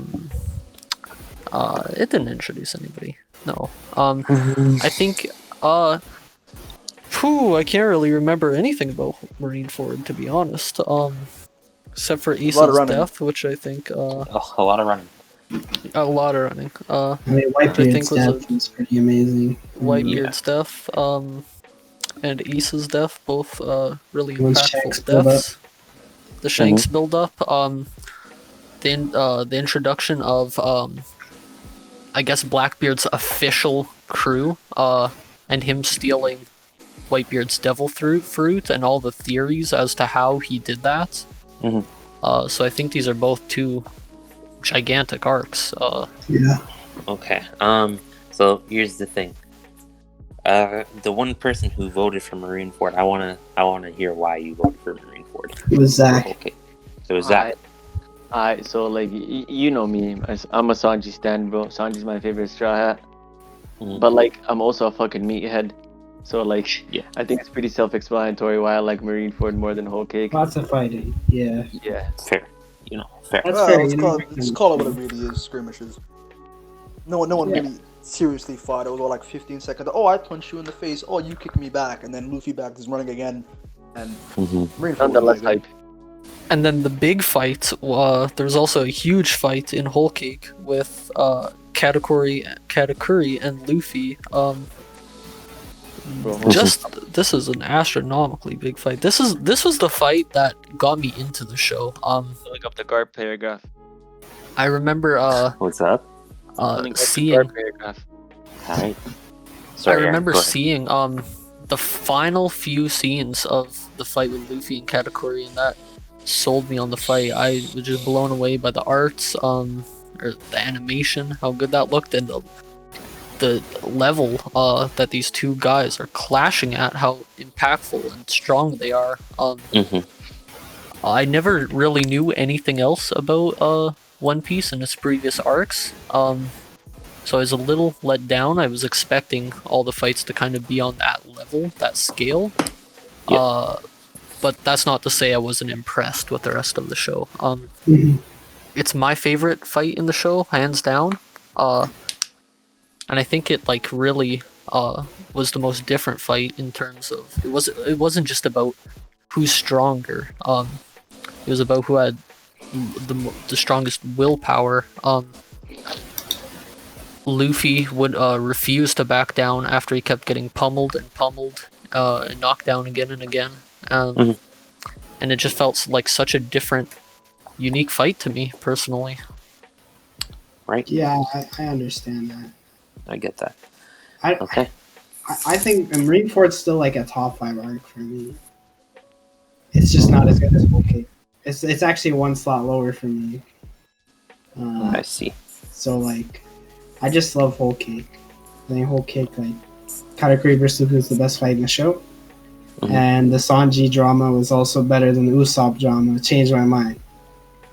didn't introduce anybody. No. I think I can't really remember anything about Marineford, to be honest. Except for Issa's death, which I think a lot of running. A lot of running. I mean, Whitebeard's death was pretty amazing. Whitebeard's death, and Issa's death, both really impactful deaths. The Shanks build up. The introduction of I guess Blackbeard's official crew, and him stealing Whitebeard's devil fruit and all the theories as to how he did that. So I think these are both 2 gigantic arcs. Yeah. Okay. So here's the thing. The one person who voted for Marineford, I wanna hear why you voted for Marineford. It was Zach. Okay, so it was Zach. So like you know me, I'm a Sanji stan, bro. Sanji's my favorite Straw Hat, but like I'm also a fucking meathead. So like, Yeah. I think it's pretty self-explanatory why I like Marineford more than Whole Cake. Lots of fighting. Yeah. Yeah. Fair, fair. That's Well, fair. let's call it what it really is, skirmishes. No one Yeah. really seriously fought. It was all like 15 seconds. Oh, I punched you in the face. Oh, you kicked me back. And then Luffy back is running again. And Marineford Nonetheless, was like, hype. And then the big fight, there was also a huge fight in Whole Cake with Katakuri and Luffy. Bro, This is an astronomically big fight. This was the fight that got me into the show. look up the Garp paragraph. I remember What's up? seeing. Garp paragraph. All right. I Sorry, Aaron, remember go ahead. seeing the final few scenes of the fight with Luffy and Katakuri, and that sold me on the fight. I was just blown away by the arts, or the animation, how good that looked, and the level that these two guys are clashing at, how impactful and strong they are. I never really knew anything else about One Piece and its previous arcs. So I was a little let down. I was expecting all the fights to kind of be on that level, that scale. Yeah. But that's not to say I wasn't impressed with the rest of the show. Mhm. It's my favorite fight in the show, hands down. And I think it like really was the most different fight in terms of it wasn't just about who's stronger. It was about who had the strongest willpower. Luffy would refuse to back down after he kept getting pummeled and knocked down again and again. And it just felt like such a different, unique fight to me, personally. Right. Yeah, I understand that. I get that. I think Marineford's still like a top 5 arc for me. It's just not as good as Whole Cake. It's actually one slot lower for me. I see. So like, I just love Whole Cake. I think Whole Cake, like, Katakuri vs. Luffy is the best fight in the show. And the Sanji drama was also better than the Usopp drama. It changed my mind.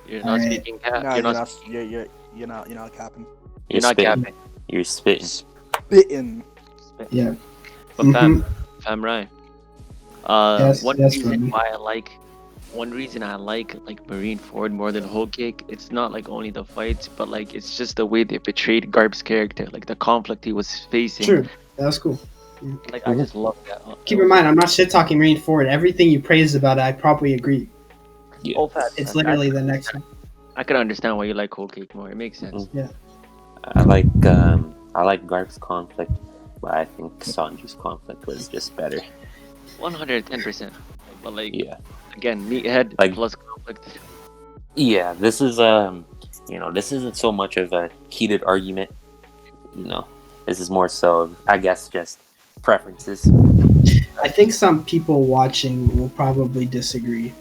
You're not speaking cap. nah, You're not capping. You're not spitting. capping. You're spitting. Spitting. Yeah. But fam, right. Yes, One yes, reason Rodney. why I like Marineford more than Whole Cake, it's not like only the fights, but like it's just the way they portrayed Garp's character, like the conflict he was facing. True. That was cool. Like I just love that. Keep in mind, I'm not shit talking Marineford. Everything you praised about it, I probably agree. Yeah. Oh, fat. It's literally the next one. I can understand why you like Whole Cake more. It makes sense. I like Garp's conflict, but I think Sanji's conflict was just better. 110%. But like, Yeah. again, meathead Like- plus conflict. Yeah, this is this isn't so much of a heated argument. This is more so, I guess, just preferences. I think some people watching will probably disagree.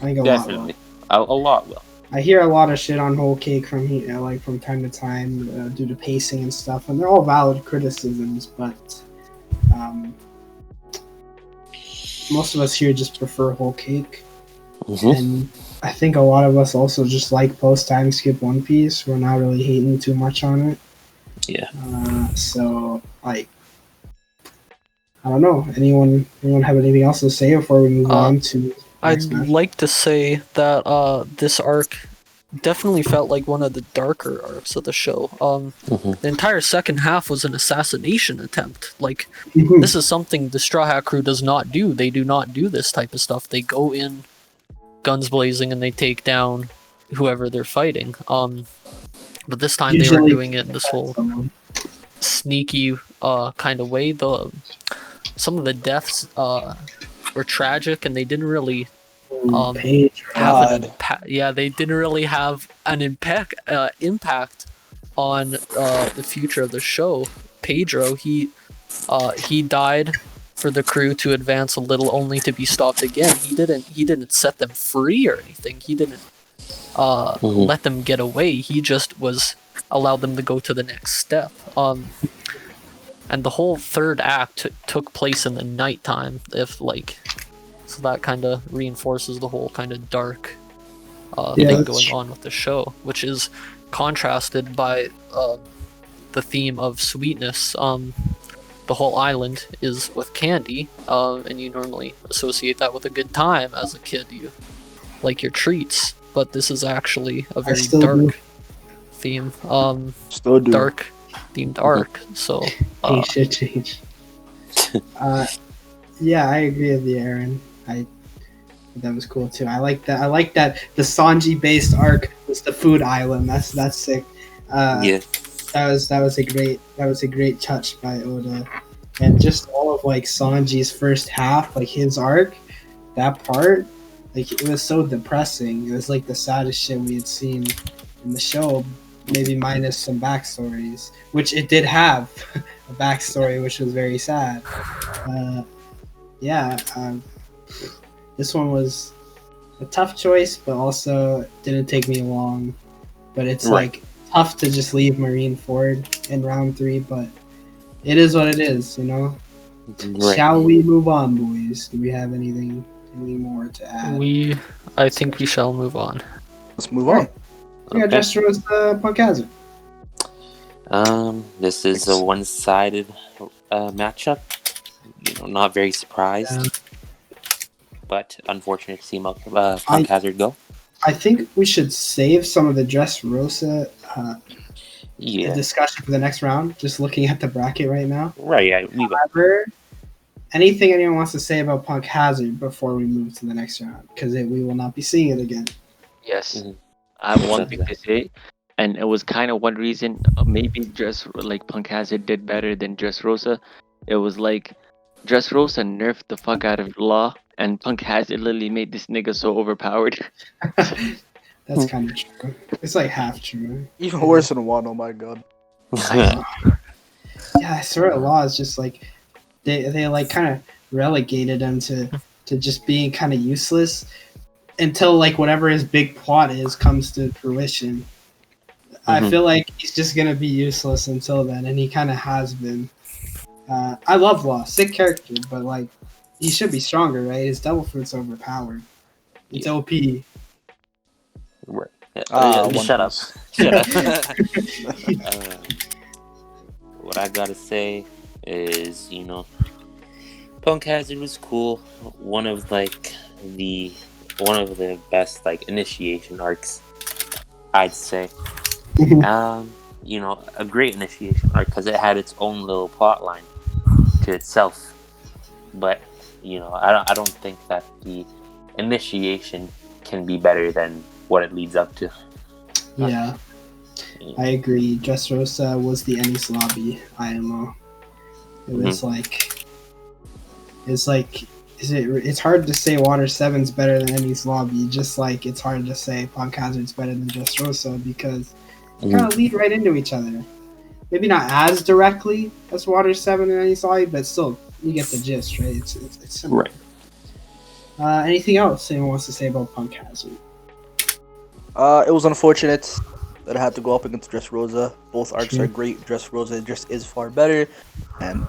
I think a lot will. Definitely, a lot will. I hear a lot of shit on Whole Cake from from time to time due to pacing and stuff, and they're all valid criticisms. But most of us here just prefer Whole Cake, and I think a lot of us also just like post time skip One Piece. We're not really hating too much on it. Yeah. So like, I don't know. Anyone have anything else to say before we move on to? I'd next match? like to say that this arc definitely felt like one of the darker arcs of the show. The entire second half was an assassination attempt. Like, this is something the Straw Hat crew does not do. They do not do this type of stuff. They go in guns blazing and they take down whoever they're fighting. But this time they were Usually doing it in this whole someone. sneaky kind of way. Some of the deaths were tragic, and they didn't really Page, have an they didn't really have an impact on the future of the show. Pedro, he died for the crew to advance a little, only to be stopped again. He didn't set them free or anything. He didn't let them get away. He just allowed them to go to the next step. and the whole third act took place in the nighttime. So that kind of reinforces the whole kind of dark thing that's going true. on with the show, which is contrasted by the theme of sweetness. The whole island is with candy, and you normally associate that with a good time as a kid. You like your treats, but this is actually a very still do. dark theme. Still do. Dark themed arc. So Things should change. Yeah, I agree with you, Aaron. That was cool too. I like that. I like that the Sanji based arc was the food island. That's sick. Yeah. That was a great touch by Oda, and just all of like Sanji's first half, like his arc, that part, like it was so depressing. It was like the saddest shit we had seen in the show, maybe minus some backstories, which it did have a backstory, which was very sad. This one was a tough choice, but also didn't take me long. But it's like tough to just leave Marineford in round 3, but it is what it is, you know? Right. Shall we move on, boys? Do we have anything more to add? I think we shall move on. Let's move on. Yeah, Okay. Dressrosa Punk Hazard. This is a one-sided matchup. Not very surprised, Yeah. but unfortunate to see Punk Hazard go. I think we should save some of the Dressrosa Yeah. discussion for the next round, just looking at the bracket right now. Right. Yeah. We got. However, anything anyone wants to say about Punk Hazard before we move to the next round, because we will not be seeing it again. Yes. Mhm. I have one thing to say, and it was kind of one reason maybe Punk Hazard did better than Dressrosa. It was like Dressrosa nerfed the fuck out of Law, and Punk Hazard literally made this nigga so overpowered. That's kind of true. It's like half true. Even worse than one. Oh my god. Yeah, I swear a law is just like they like kind of relegated him to just being kind of useless until like whatever his big plot is comes to fruition. I feel like he's just gonna be useless until then, and he kind of has been. I love Law, sick character, but like he should be stronger, right? His Devil Fruit's overpowered. It's OP. Right. Ah, Shut up. Piece. Shut up. What I gotta say is, Punk Hazard was cool. One of the best initiation arcs, I'd say. A great initiation arc because it had its own little plot line to itself. But I don't think that the initiation can be better than what it leads up to. Yeah, I agree. Dressrosa was the Ennis Lobby IMO. It was it's hard to say Water 7's better than Ennis Lobby, just like it's hard to say Punk Hazard's better than Dressrosa because they kind of lead right into each other. Maybe not as directly as Water 7 and Ennis Lobby, but still, you get the gist, right? It's similar. Right. Anything else anyone wants to say about Punk Hazard? It was unfortunate that I had to go up against Dressrosa. Both arcs are great. Dressrosa just is far better, and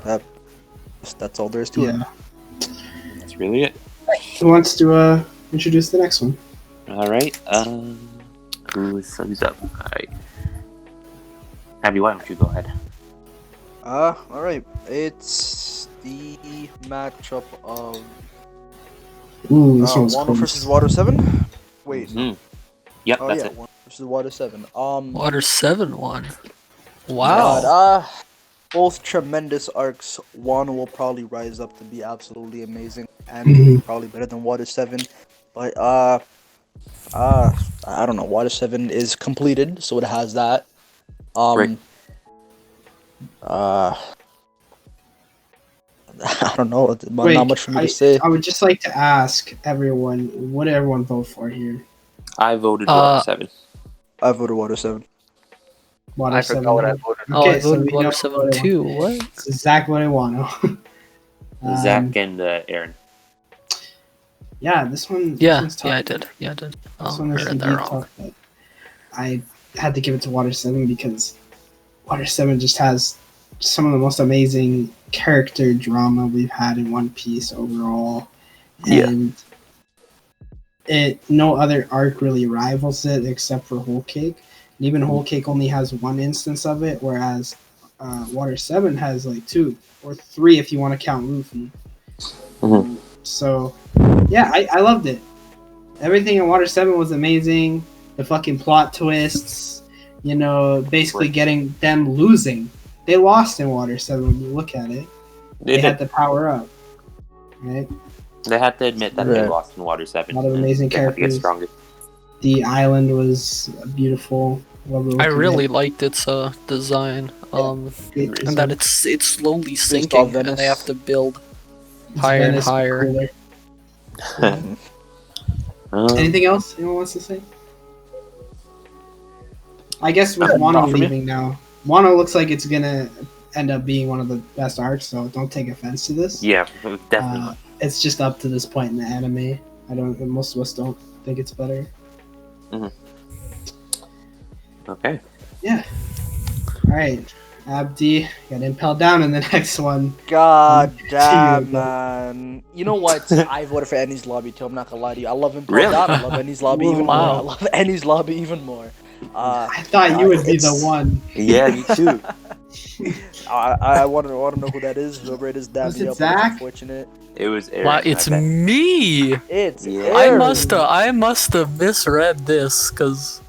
that's all there is to it. That's really it. Who wants to introduce the next one? All right. Who's up? All right. Abby, why don't you go ahead? All right. It's the matchup of This one's Wano close. versus Water 7. Wait. Yep, Oh that's yeah, it. Wano versus Water 7. Water 7 won. Wow. God, both tremendous arcs. Wano will probably rise up to be absolutely amazing and probably better than Water 7. But I don't know. Water 7 is completed, so it has that. Right. I don't know. Not much for me to say. I would just like to ask everyone, what did everyone vote for here? I voted Water 7. I voted Water 7. Water I 7. forgot what I voted. Oh, I so voted we know Water what 7 I too. want. What? It's exactly what I want. Zach and Aaron. Yeah, this one. Yeah, this one's tough. I did. This Oh, one I was read indeed that wrong. tough, but I had to give it to Water 7 because Water 7 just has some of the most amazing character drama we've had in One Piece overall, and no other arc really rivals it except for Whole Cake. And even Whole Cake only has one instance of it, whereas Water 7 has like 2 or 3 if you want to count Luffy. So, yeah, I loved it. Everything in Water 7 was amazing. The fucking plot twists, basically getting them losing. They lost in Water 7 when you look at it. They had to power up, right? They had to admit that they lost in Water 7. A lot of amazing they had to get characters. stronger. The island was beautiful. I really liked its design, and that it's slowly sinking, and they have to build higher and higher. Anything else anyone wants to say? I guess with Wano leaving now, Wano looks like it's gonna end up being one of the best arcs, so don't take offense to this. Yeah, definitely. It's just up to this point in the anime. Most of us don't think it's better. Okay. Yeah. All right. Abdi got impelled down in the next one. God damn, man. You know what? I voted for Ennie's Lobby too. I'm not gonna lie to you. I love him. Really? I love Ennie's Lobby even more. I love Ennie's Lobby even more. I thought you would be the one. Yeah, me too. I want to know who that is. Whoever it is, damn Was me it up. Zach? Unfortunate. It was Eric. Wow, it's me. It's I must have misread this because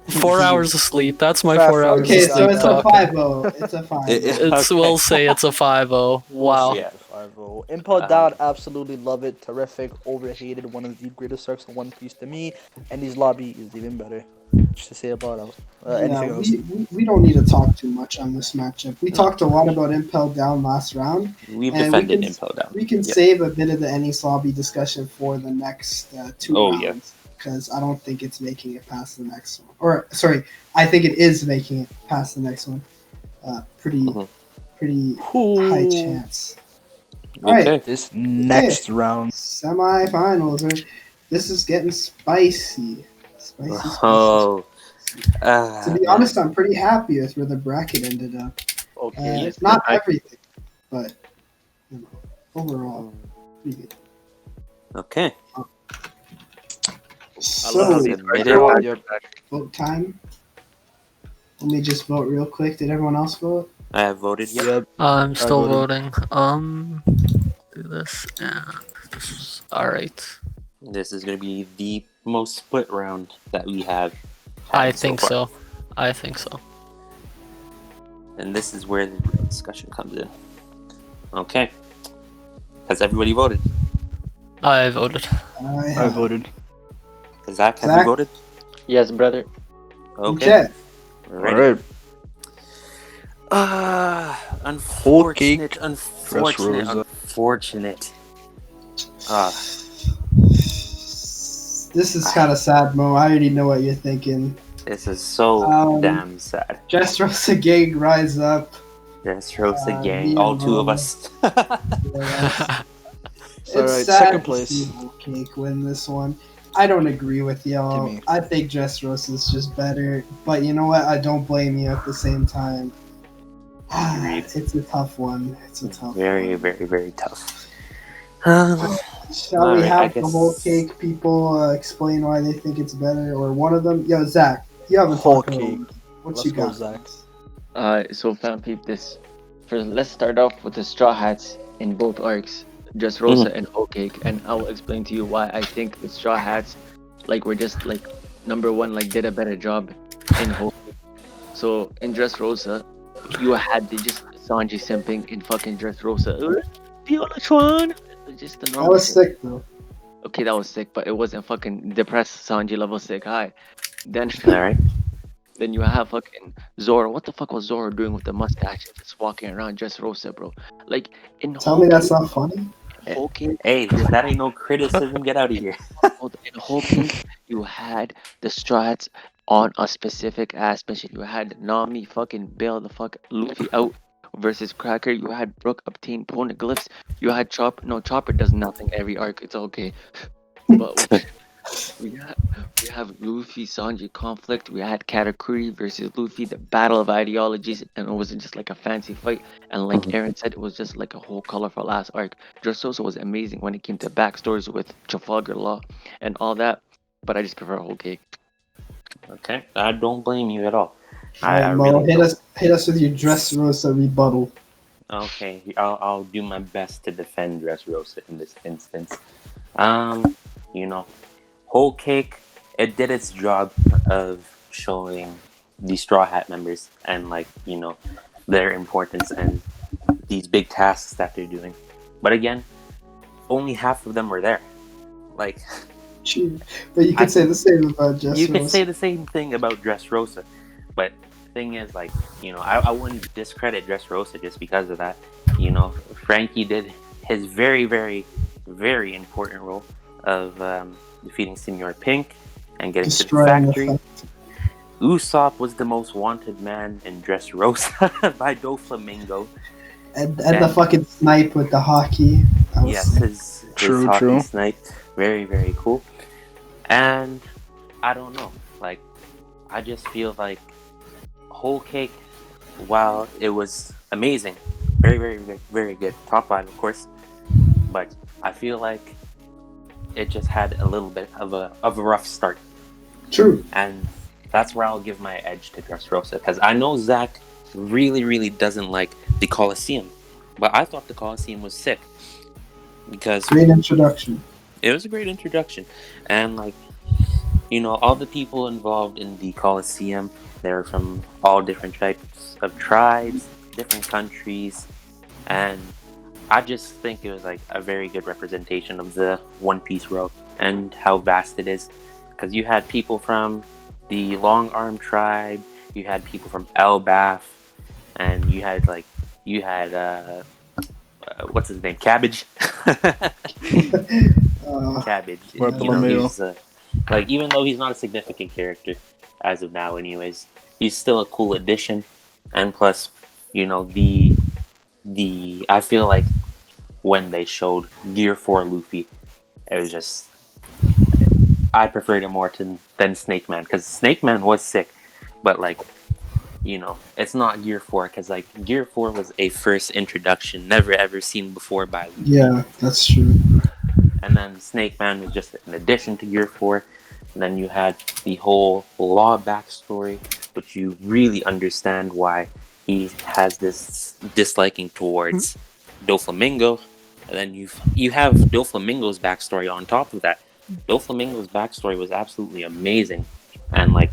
4 hours of sleep. That's my 4 hours Okay, of so sleep it's talk. a 5-0. It's a 5-0. We'll say it's a 5-0. Wow. Yeah. 5-0. Impel Down, absolutely love it. Terrific, overhated, one of the greatest arcs in One Piece to me. Ennie's Lobby is even better. Just to say about it. Anything else? We don't need to talk too much on this matchup. We talked a lot about Impel Down last round. We've and defended Impel Down. We can save a bit of the Ennie's Lobby discussion for the next 2 rounds. Because I don't think it's making it past the next one. Or, sorry, I think it is making it past the next one. Pretty high chance. All right. This next round. Semi-finals. This is getting spicy. Oh. To be honest, I'm pretty happy with where the bracket ended up. Okay. It's not everything, but overall, pretty good. Okay. So, Yep. vote time. Let me just vote real quick. Did everyone else vote? I have voted. Yep. I'm still voted. voting. Do this and this. All right. This is going to be the most split round that we have. I think so. I think so. And this is where the real discussion comes in. Okay. Has everybody voted? I voted. I voted. Zach, have you voted? Yes, brother. Okay. Alright. Unfortunate. This is kind of sad, Mo. I already know what you're thinking. This is so damn sad. Dressrosa Gang, rise up. Dressrosa Gang, all 2 of us. It's Alright, sad second to place. see Whole Cake win this one. I don't agree with y'all. I think Dressrosa is just better. But you know what? I don't blame you at the same time. It's a tough one. Very, very, very tough. Shall we have the Whole Cake people explain why they think it's better? Or one of them? Yo, Zach, you have a Whole talk Cake. What you got, Zach? So fam peep this. First, let's start off with the Straw Hats in both arcs, Dressrosa and Whole Cake, and I'll explain to you why I think the Straw Hats, were just number one, did a better job in Whole Cake. So in Dressrosa, you had just Sanji simping in fucking Dressrosa. Viola just the normal. That was sick though. Okay, that was sick, but it wasn't fucking depressed Sanji level sick high. Then, Alright. Then you have fucking Zoro. What the fuck was Zoro doing with the mustache and just walking around Dressrosa, bro? Tell me that's not funny. Whole Cake. Hey, that ain't no criticism. Get out of here. In Whole Cake, you had the Straw Hats on a specific ass mission. You had Nami fucking bail the fuck Luffy out versus Cracker. You had Brook obtain poneglyphs. You had Chopper. No, Chopper does nothing every arc. It's okay. But we have Luffy Sanji conflict. We had Katakuri versus Luffy, the battle of ideologies, and it wasn't just like a fancy fight. And like Aaron said, it was just like a whole colorful ass arc. Dressrosa was amazing when it came to backstories with Trafalgar Law and all that. But I just prefer Whole Cake. Okay, I don't blame you at all. All I right, Mo, really don't. hit us with your Dressrosa rebuttal. Okay, I'll do my best to defend Dressrosa in this instance. You know, Whole Cake, it did its job of showing the Straw Hat members and like, their importance and these big tasks that they're doing. But again, only half of them were there. Like, True. But you could say the same about Dressrosa. you could say the same thing about Dressrosa, but the thing is, like, I wouldn't discredit Dressrosa just because of that. Frankie did his very, very, very important role of defeating Senor Pink and getting Destroying to the factory. Usopp was the most wanted man in Dressrosa by Doflamingo. And the fucking snipe with the hockey. Yes, his hockey snipe. Very, very cool. And I don't know. Like, I just feel like Whole Cake, while it was amazing, very, very, very, very good. Top 5, of course. But I feel like it just had a little bit of a rough start. True. And that's where I'll give my edge to Dressrosa. Because I know Zach really, really doesn't like the Coliseum. But I thought the Coliseum was sick. Because great introduction. It was a great introduction. And, like, all the people involved in the Coliseum, they're from all different types of tribes, different countries. And I just think it was, like, a very good representation of the One Piece world and how vast it is. Because you had people from the Long Arm tribe, you had people from Elbaf, and you had what's his name? Cabbage. Cabbage. He's even though he's not a significant character as of now, anyways, he's still a cool addition. And plus, I feel like when they showed Gear 4 Luffy, it was just, I preferred him more than Snake Man, because Snake Man was sick, but like, it's not Gear 4, because like Gear 4 was a first introduction, never ever seen before by Luffy. Yeah, that's true. And then Snake Man was just an addition to Gear 4. And then you had the whole Law backstory, which you really understand why he has this disliking towards Doflamingo. And then you have Doflamingo's backstory on top of that. Doflamingo's backstory was absolutely amazing. And like,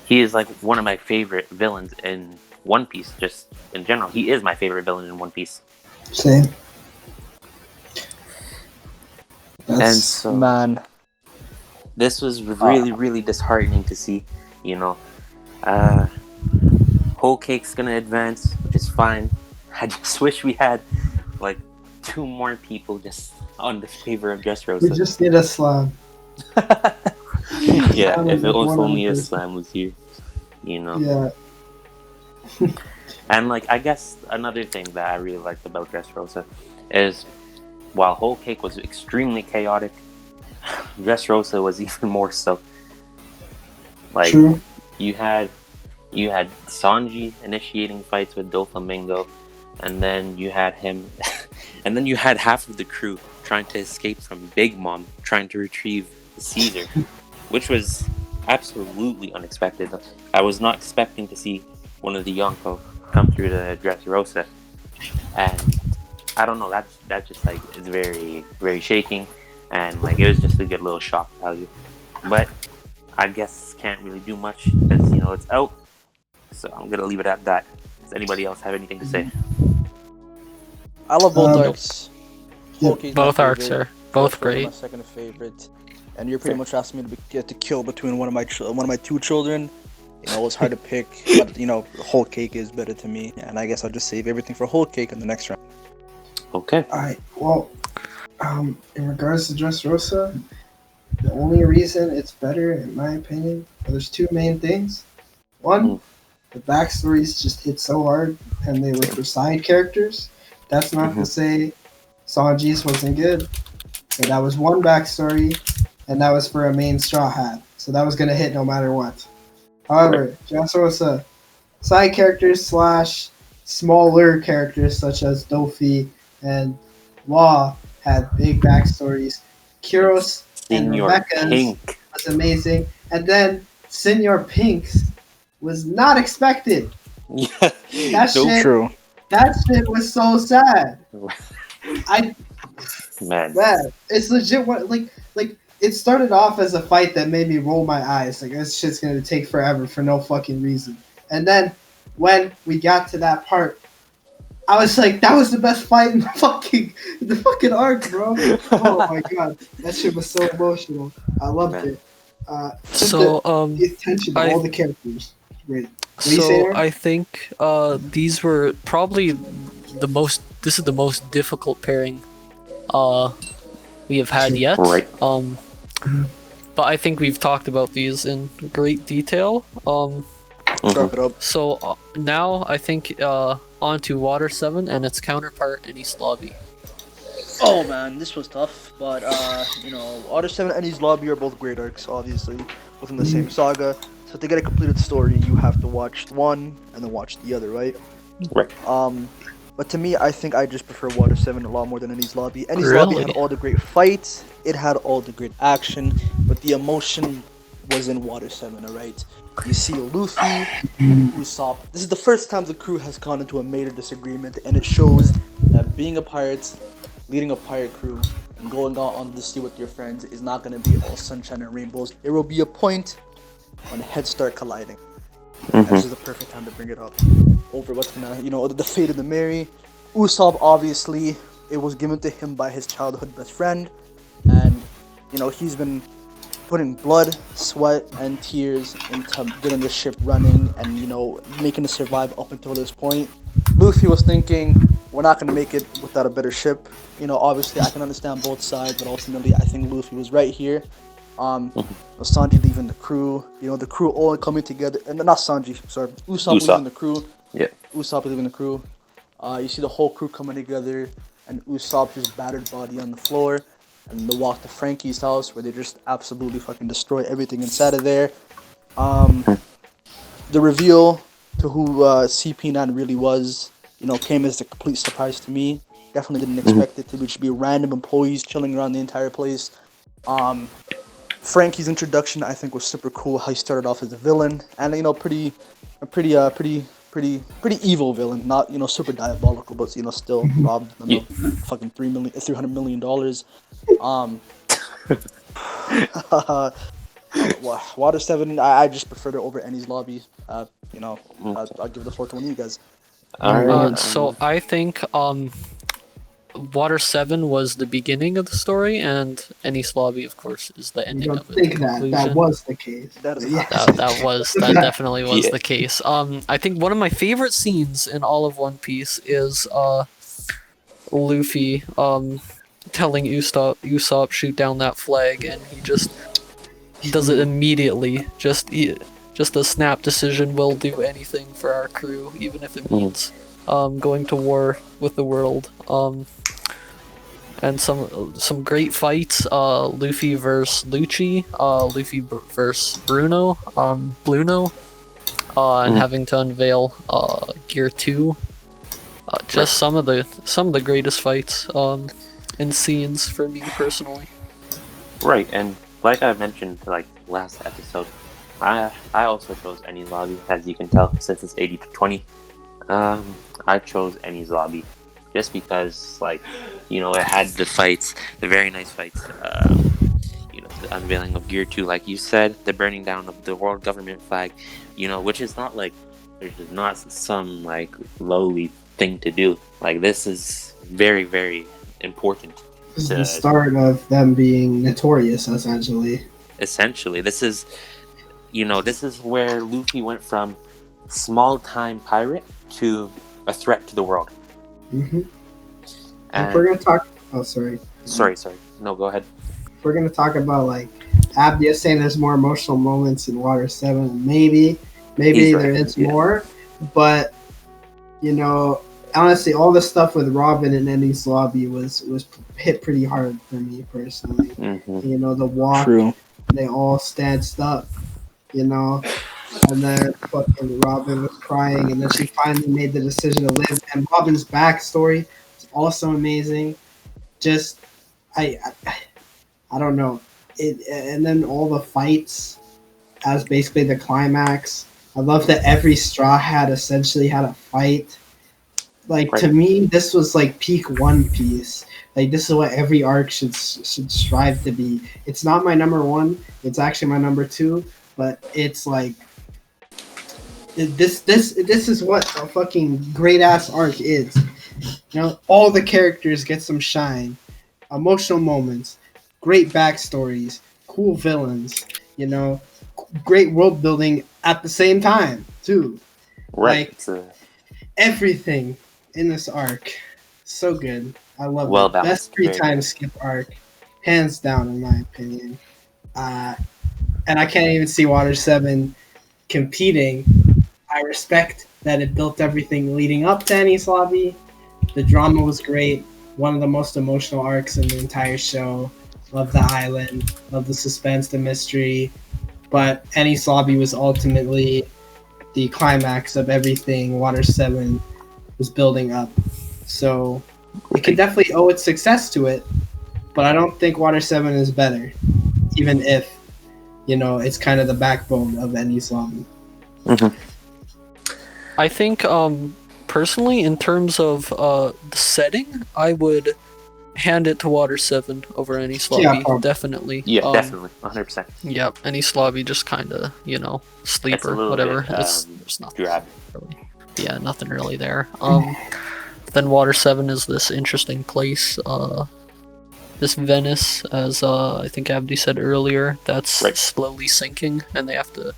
he is like one of my favorite villains in One Piece, just in general. He is my favorite villain in One Piece. Same. And so, man, this was really, really disheartening to see. Whole Cake's gonna advance, which is fine. I just wish we had like 2 more people just on the favor of Dressrosa. We just need a slam. Yeah, if it was only a slam was here, Yeah. And like, I guess another thing that I really liked about Dressrosa is, while Whole Cake was extremely chaotic, Dressrosa was even more so. Like, True. you had Sanji initiating fights with Doflamingo, and then you had him, and then you had half of the crew trying to escape from Big Mom, trying to retrieve Caesar, which was absolutely unexpected. I was not expecting to see one of the Yonko come through the Dressrosa, and I don't know, that just like is very, very shaking, and like it was just a good little shock value. But I guess can't really do much because it's out. So I'm gonna leave it at that. Does anybody else have anything to say? I love both arcs. Both arcs are both great. My second favorite, and you're pretty much asking me to get to kill between one of my 2 children. It's hard to pick, but Whole Cake is better to me, and I guess I'll just save everything for Whole Cake in the next round. Okay. Alright, well, in regards to Dressrosa, the only reason it's better, in my opinion, there's 2 main things. One, the backstories just hit so hard, and they were for side characters. That's not to say Sanji's wasn't good, but that was one backstory. and that was for a main Straw Hat. So that was gonna hit no matter what. However, Dressrosa side characters slash smaller characters such as Dofi and Law had big backstories. Kyros and Senior Rebecca's Pink. was amazing, and then Senor Pink's was not expected. Yeah. That Nope. shit, True. that shit was so sad. I Man. Man, it's legit. What like it started off as a fight that made me roll my eyes. Like this shit's gonna take forever for no fucking reason. And then when we got to that part, I was like, that was the best fight in the fucking arc, bro. Oh my god, that shit was so emotional. I loved Man. it. Just So the attention of all the characters. Great. What do you say, so Aaron? I think these were probably the most. This is the most difficult pairing we have had yet. Right. But I think we've talked about these in great detail. Wrap it up. So now I think on to Water 7 and its counterpart in East Lobby. Oh man, this was tough, but Water 7 and East Lobby are both great arcs, obviously, within the same saga. So to get a completed story, you have to watch one and then watch the other, right? Right. But to me, I think I just prefer Water 7 a lot more than Ennie's Lobby. Ennie's Lobby had Really? all the great fights, it had all the great action, but the emotion was in Water 7, alright? You see Luffy, Usopp. This is the first time the crew has gone into a major disagreement, and it shows that being a pirate, leading a pirate crew, and going out on the sea with your friends is not going to be all sunshine and rainbows. There will be a point when heads start colliding. And this is the perfect time to bring it up. Over what's gonna, the fate of the Mary. Usopp, obviously, it was given to him by his childhood best friend, and he's been putting blood, sweat, and tears into getting the ship running and making it survive up until this point. Luffy was thinking, we're not gonna make it without a better ship. Obviously, I can understand both sides, but ultimately, I think Luffy was right here. Sanji leaving the crew, the crew all coming together, and not Sanji, sorry, Usopp leaving the crew. Yeah. Usopp leaving the crew. You see the whole crew coming together, and Usopp's just battered body on the floor, and they walk to Frankie's house where they just absolutely fucking destroy everything inside of there. The reveal to who CP9 really was, came as a complete surprise to me. Definitely didn't expect it to just be random employees chilling around the entire place. Frankie's introduction, I think, was super cool. How he started off as a villain, and pretty evil villain. Not super diabolical, but still robbed fucking $300 million. Water 7, I just preferred it over Ennie's Lobby. I'll give the floor to one of you guys. Alright. So I think Water 7 was the beginning of the story, and Ennie's Lobby, of course, is the You ending don't of it. think the that conclusion. was the case. That is Yeah. That definitely was Yeah. the case. I think one of my favorite scenes in all of One Piece is Luffy telling Usopp shoot down that flag, and he just does it immediately. Just a snap decision will do anything for our crew, even if it means going to war with the world. And some great fights. Luffy versus Lucci. Luffy versus Bruno. And having to unveil Gear 2. Just some of the greatest fights and scenes for me personally. Right, and like I mentioned last episode, I also chose Ennie's Lobby, as you can tell, since it's 80-20. I chose Ennie's Lobby just because it had the fights, the very nice fights, the unveiling of Gear 2, like you said, the burning down of the world government flag, which is not there's not some lowly thing to do. This is very, very important. This is the start of them being notorious, essentially. Essentially, this is where Luffy went from small-time pirate to a threat to the world. Mm-hmm. And If we're gonna talk, sorry. Sorry. No, go ahead. If we're gonna talk about Abdia saying there's more emotional moments in Water 7, maybe He's right, there is yeah. more, but honestly, all the stuff with Robin and Enies Lobby was hit pretty hard for me personally. You know, the walk, True. they all stanced up, you know, and then fucking Robin was crying, and then she finally made the decision to live. And Robin's backstory is also amazing. Just, I don't know it, and then all the fights as basically the climax. I love that every straw hat essentially had a fight. Like to me, this was like peak One Piece. Like this is what every arc should strive to be. It's not my number one. It's actually my number two. But it's like this is what a fucking great ass arc is. You know, all the characters get some shine, emotional moments, great backstories, cool villains. You know, great world building at the same time too. Right. Like, everything in this arc, so good. I love Well it. balanced, Best free very time good. skip arc, hands down in my opinion. And I can't even see Water 7 competing. I respect that it built everything leading up to Enies Lobby. The drama was great. One of the most emotional arcs in the entire show. Love the island. Love the suspense, the mystery. But Enies Lobby was ultimately the climax of everything Water 7 was building up. So it can definitely owe its success to it, but I don't think Water 7 is better, even if, you know, it's kind of the backbone of Enies Lobby. I think, personally, in terms of the setting, I would hand it to Water 7 over Enies Lobby. Yeah, probably. Definitely. Yeah, definitely, 100%. Yep, Enies Lobby just kind of, you know, sleeper, little whatever. bit, There's nothing drab. really. Yeah, nothing really there. Then Water 7 is this interesting place. This Venice, as I think Abdi said earlier, that's slowly sinking, and they have to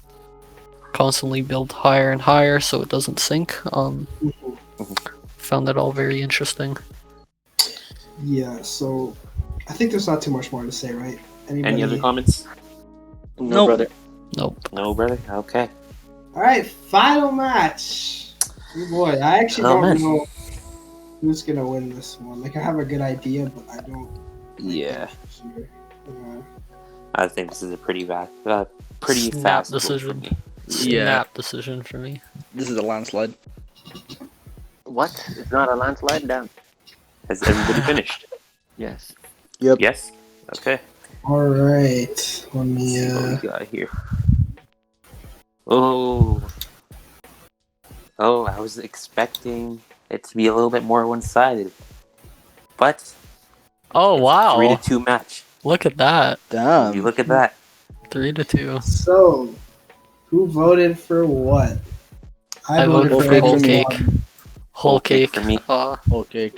constantly build higher and higher so it doesn't sink. Found that all very interesting. Yeah, so I think there's not too much more to say, right? Any other comments? No, brother. Nope. No, brother? Okay. All right, final match. Oh boy, I actually don't know who's going to win this one. Like, I have a good idea, but I don't. Yeah. Sure. I think this is a pretty Snap fast decision. vote Snap decision for me. This is a landslide. What? It's not a landslide? Damn. Has everybody finished? Yes. Yep. Yes? Okay. All right. Let me. Let's see what we got here. Oh, I was expecting it to be a little bit more one-sided, but Oh, wow. 3-2 match. Look at that. Damn. You look at that. 3-2. So, who voted for what? I voted for Whole Whole Cake. Cake. Whole Cake. For me. Okay.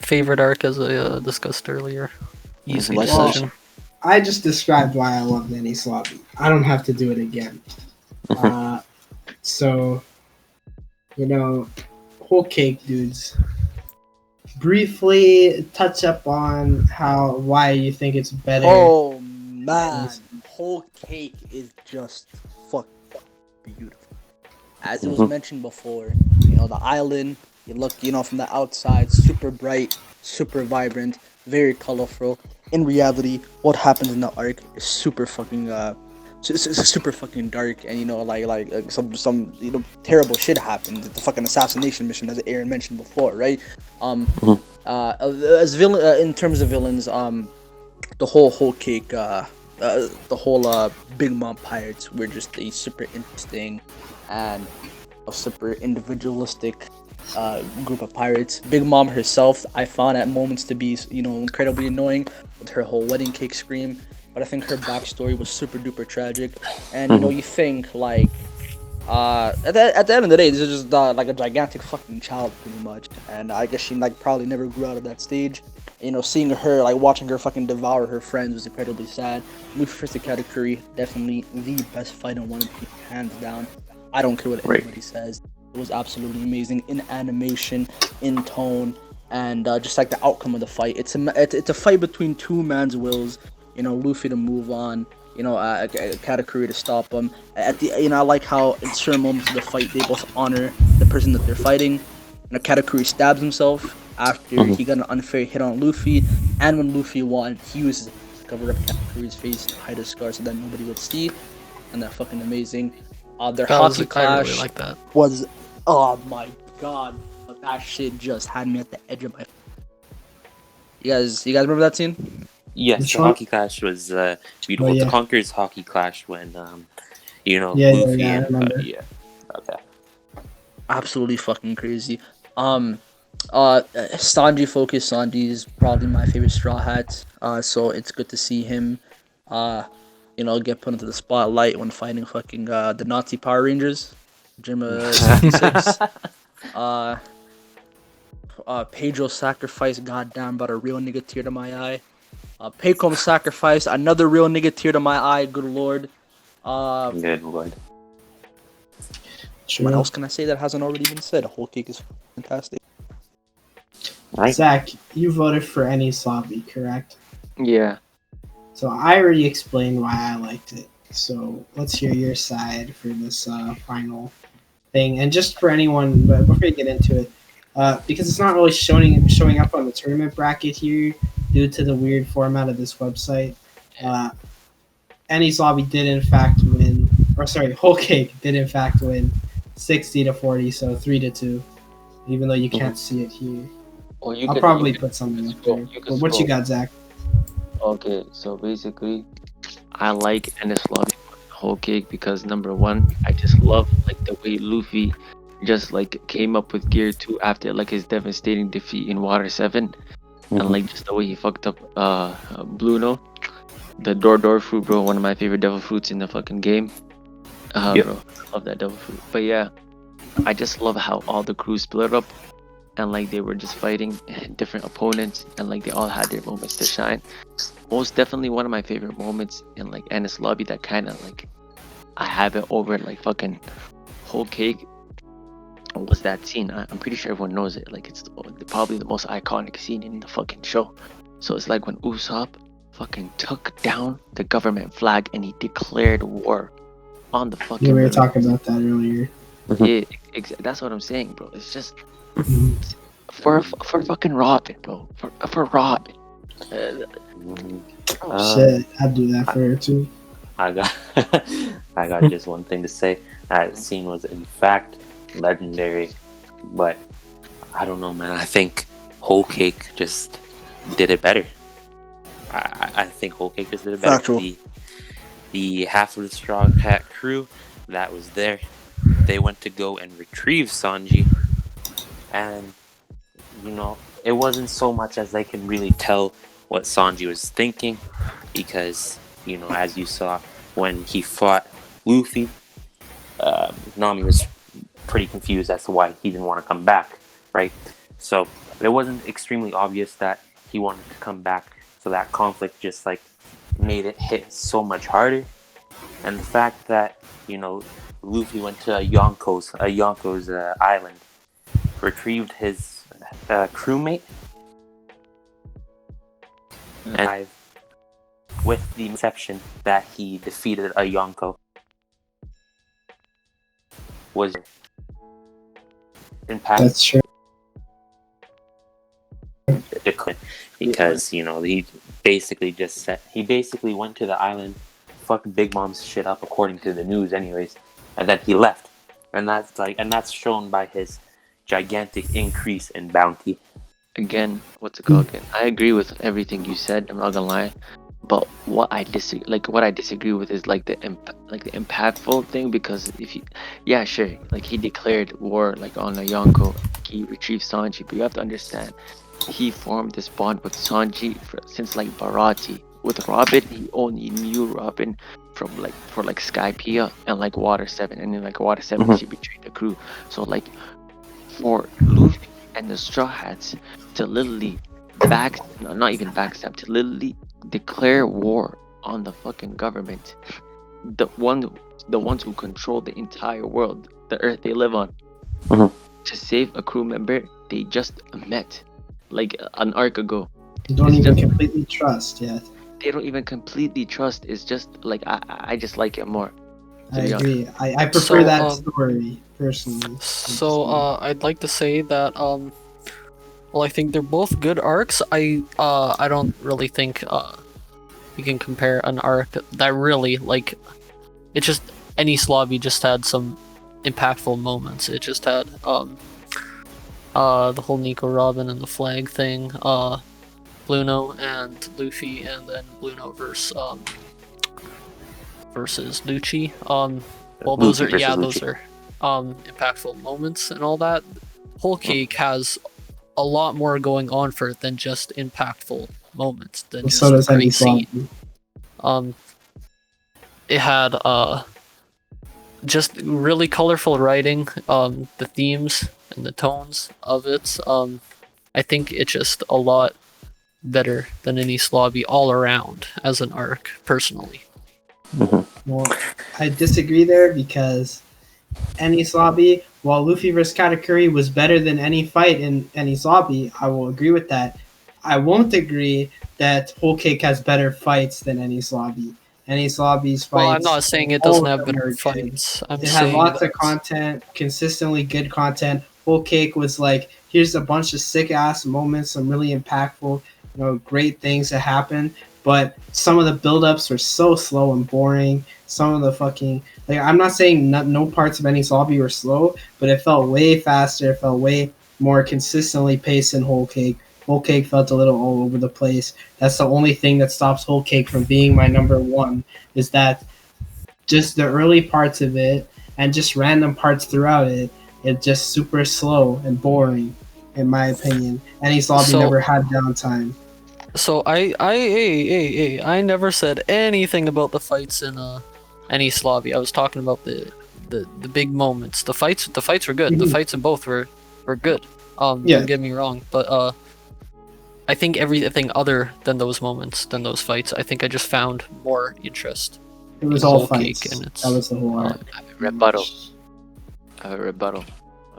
Favorite arc, as I discussed earlier. Easy Well, decision. I just described why I love Enies Lobby. I don't have to do it again. So, you know, Whole Cake dudes. Briefly touch up on why you think it's better. Oh man, Whole Cake is just fucking beautiful. As it was mentioned before, you know, the island, you look, you know, from the outside, super bright, super vibrant, very colorful. In reality, what happens in the arc is super fucking super fucking dark, and you know, like some you know, terrible shit happens. It's a fucking assassination mission, as Aaron mentioned before, right? As villain, in terms of villains, the whole Cake, the whole Big Mom Pirates were just a super interesting and a super individualistic group of pirates. Big Mom herself, I found at moments to be, you know, incredibly annoying with her whole wedding cake scream, but I think her backstory was super duper tragic. And you know, you think like at the end of the day, this is just like a gigantic fucking child pretty much, and I guess she like probably never grew out of that stage. You know, seeing her, like watching her fucking devour her friends was incredibly sad. Luffy vs. Katakuri, definitely the best fight in One Piece, hands down. I don't care what anybody says. It was absolutely amazing in animation, in tone, and just like the outcome of the fight. It's a fight between two man's wills. You know, Luffy to move on. You know, Katakuri to stop him. At the, you know, I like how in certain moments of the fight they both honor the person that they're fighting. when Katakuri stabs himself after he got an unfair hit on Luffy, and when Luffy won, he uses it to cover up Katakuri's face to hide his scar so that nobody would see, and that fucking amazing. Their hockey I clash really like that. was, oh my god, that shit just had me at the edge of my. You guys remember that scene? Yes, Which the one? hockey clash was beautiful. Oh, yeah. The Conqueror's hockey clash when Yeah, Luffy I and remember. yeah. Okay. Absolutely fucking crazy. Sanji focus. Sanji is probably my favorite Straw Hat. So it's good to see him, uh, get put into the spotlight when fighting fucking the Nazi Power Rangers, Jim 66. Uh, Pedro's sacrifice, goddamn, but a real nigga tear to my eye. Paycom's sacrifice, another real nigga tear to my eye. Good lord. Good lord. What True. else can I say that hasn't already been said? Whole cake is fantastic. Right. Zach, you voted for Enies Lobby, correct? Yeah. So I already explained why I liked it. So let's hear your side for this final thing. And just for anyone, but before you get into it, because it's not really showing up on the tournament bracket here due to the weird format of this website. Enies Lobby did in fact win, or sorry, Whole Cake did in fact win, 60-40, so 3-2. Even though you can't see it here, Or I'll probably put something up there. you But what you got, Zach? Okay, so basically, I like Ennis Lobby Whole Cake because number one, I just love like the way Luffy just like came up with Gear 2 after like his devastating defeat in Water 7, and like just the way he fucked up Bluno, the Door fruit, bro, one of my favorite devil fruits in the fucking game. Yep. Bro, I love that devil fruit. But yeah, I just love how all the crews split up and like they were just fighting different opponents and like they all had their moments to shine. Most definitely one of my favorite moments in like Ennis Lobby that kind of like I have it over like fucking Whole Cake was that scene. I'm pretty sure everyone knows it. Like it's probably the most iconic scene in the fucking show. So it's like when Usopp fucking took down the government flag and he declared war on the fucking. Yeah, we were talking about that earlier. Yeah, that's what I'm saying, bro. It's just for fucking Robin, bro. For Robin. Shit, I'd do that for her too. I got I got just one thing to say. That scene was in fact legendary, but I don't know, man. I think Whole Cake just did it better. I think Whole Cake just did it better. Factual. The half of the Straw Hat crew that was there, they went to go and retrieve Sanji, and it wasn't so much as they can really tell what Sanji was thinking, because as you saw when he fought Luffy, Nami was pretty confused as to why he didn't want to come back, right? So it wasn't extremely obvious that he wanted to come back, so that conflict just like made it hit so much harder. And the fact that Luffy went to Yonko's island, retrieved his crewmate, and with the exception that he defeated a Yonko, was impact. That's true. Because he basically went to the island, fucked Big Mom's shit up according to the news, anyways, and then he left, and that's shown by his gigantic increase in bounty. Again, what's it called again? I agree with everything you said. I'm not gonna lie, but what I disagree with is like the impactful thing, because sure, like he declared war like on a Yonko, he retrieved Sanji, but you have to understand, he formed this bond with Sanji since like Barati. With Robin, he only knew Robin from like Skypiea and like Water 7, and in like Water 7 she betrayed the crew. So like for Luffy and the Straw Hats to literally not even backstab, to literally declare war on the fucking government, the ones who control the entire world, the earth they live on, to save a crew member they just met like an arc ago. Don't even completely trust yet. They don't even completely trust. It's just like I just like it more. I be honest. agree. I prefer So, that story personally. So I'd like to say that well, I think they're both good arcs. I don't really think you can compare an arc that really like it just any Lobby just had some impactful moments. It just had the whole Nico Robin and the flag thing, Bluno and Luffy, and then Bluno versus Lucci. Well, those Luffy are versus those Lucci. are impactful moments and all that. Whole Cake has a lot more going on for it than just impactful moments than just So does great any scene. Lobby. It had just really colorful writing, the themes and the tones of it. I think it's just a lot better than any Lobby all around as an arc, personally. Well, I disagree there because Enies Lobby, while Luffy vs. Katakuri was better than any fight in Enies Lobby, I will agree with that. I won't agree that Whole Cake has better fights than Enies Lobby. Enies Lobby's fights, Well, I'm not saying it all doesn't of have them better are good. fights. I'm It had saying lots of that content, consistently good content. Whole Cake was like, here's a bunch of sick ass moments, some really impactful, great things that happened. But some of the build-ups were so slow and boring. Some of the fucking I'm not saying no parts of any Lobby were slow, but it felt way faster. It felt way more consistently paced in Whole Cake. Whole Cake felt a little all over the place. That's the only thing that stops Whole Cake from being my number one. Is that just the early parts of it and just random parts throughout it. It's just super slow and boring, in my opinion. Any Lobby never had downtime. So I never said anything about the fights in any Lobby. I was talking about the big moments. The fights were good. The fights in both were good. Don't get me wrong, but I think everything other than those moments, than those fights, I think I just found more interest. It was all fights. That was the whole arc. I have a rebuttal.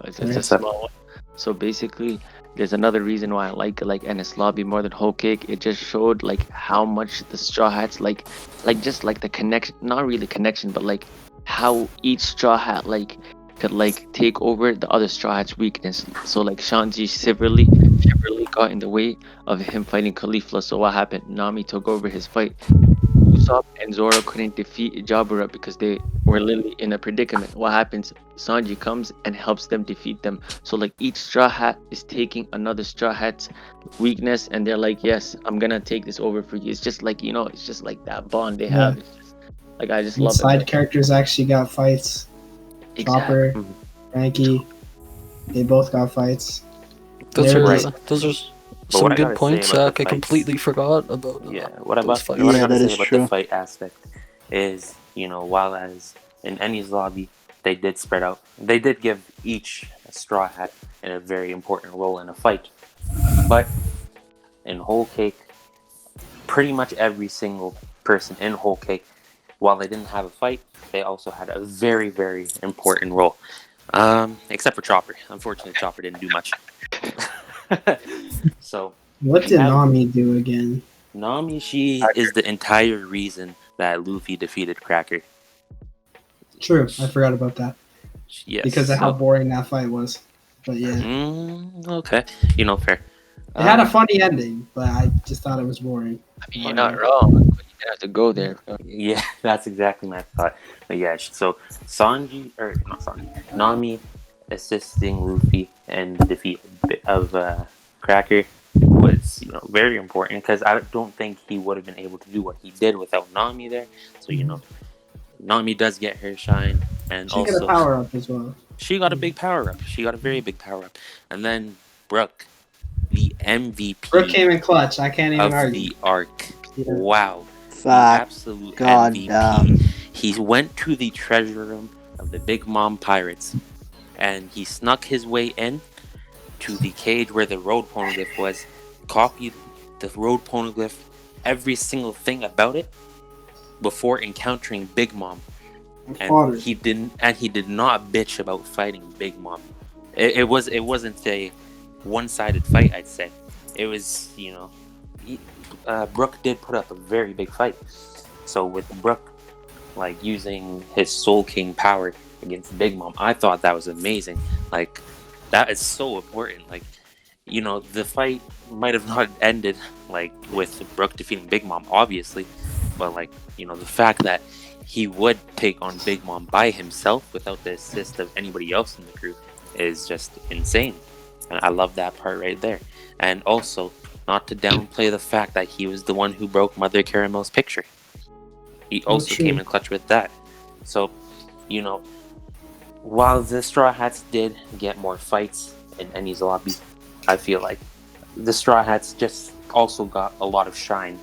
It's just a small one. So basically, there's another reason why I like Enies Lobby more than Whole Cake. It just showed like how much the Straw Hats like just like the connection, not really connection, but like how each Straw Hat like could like take over the other Straw Hat's weakness. So like Shanji severely got in the way of him fighting Caulifla. So what happened? Nami took over his fight. Usopp and Zoro couldn't defeat Jabura because they were literally in a predicament. What happens? Sanji comes and helps them defeat them. So like each Straw Hat is taking another Straw Hat's weakness, and they're like, "Yes, I'm gonna take this over for you." It's just like it's just like that bond they have. It's just, like I just love it. Side characters actually got fights. Exactly. Chopper, Frankie, they both got fights. Those are But some what I good gotta say points. about I the fights- completely forgot about. What I those fights. gotta Yeah, that say is about true. the fight aspect is, while as in Enies Lobby, they did spread out. They did give each a Straw Hat a very important role in a fight. But in Whole Cake, pretty much every single person in Whole Cake, while they didn't have a fight, they also had a very, very important role. Except for Chopper. Unfortunately, Chopper didn't do much. So what did Nami do again? Nami, she is the entire reason that Luffy defeated Cracker. True, I forgot about that. Yes. Because of how boring that fight was. But yeah. Okay. Fair. It had a funny ending, but I just thought it was boring. I mean, you're not wrong. But you have to go there. Yeah, that's exactly my thought. But yeah, so Nami assisting Luffy in the defeat of Cracker was very important, because I don't think he would have been able to do what he did without Nami there. So Nami does get her shine, and She also got a power up as well. she got a big power up. She got a very big power up, and then Brooke, the MVP. Brooke came in clutch. I can't even of argue. the arc. Yeah. Wow. Fact. Absolute God MVP. damn. He went to the treasure room of the Big Mom Pirates, and he snuck his way in to the cage where the road poneglyph was, copied the road poneglyph, every single thing about it, before encountering Big Mom. And he did not bitch about fighting Big Mom. It wasn't a one-sided fight, I'd say. It was, Brooke did put up a very big fight. So with Brooke like using his Soul King power against Big Mom. I thought that was amazing. Like, that is so important. Like, the fight might have not ended like with Brook defeating Big Mom, obviously, but like, the fact that he would take on Big Mom by himself without the assist of anybody else in the crew is just insane. And I love that part right there. And also, not to downplay the fact that he was the one who broke Mother Caramel's picture. He also came in clutch with that. So, while the Straw Hats did get more fights in Ennie's lobby, I feel like the Straw Hats just also got a lot of shine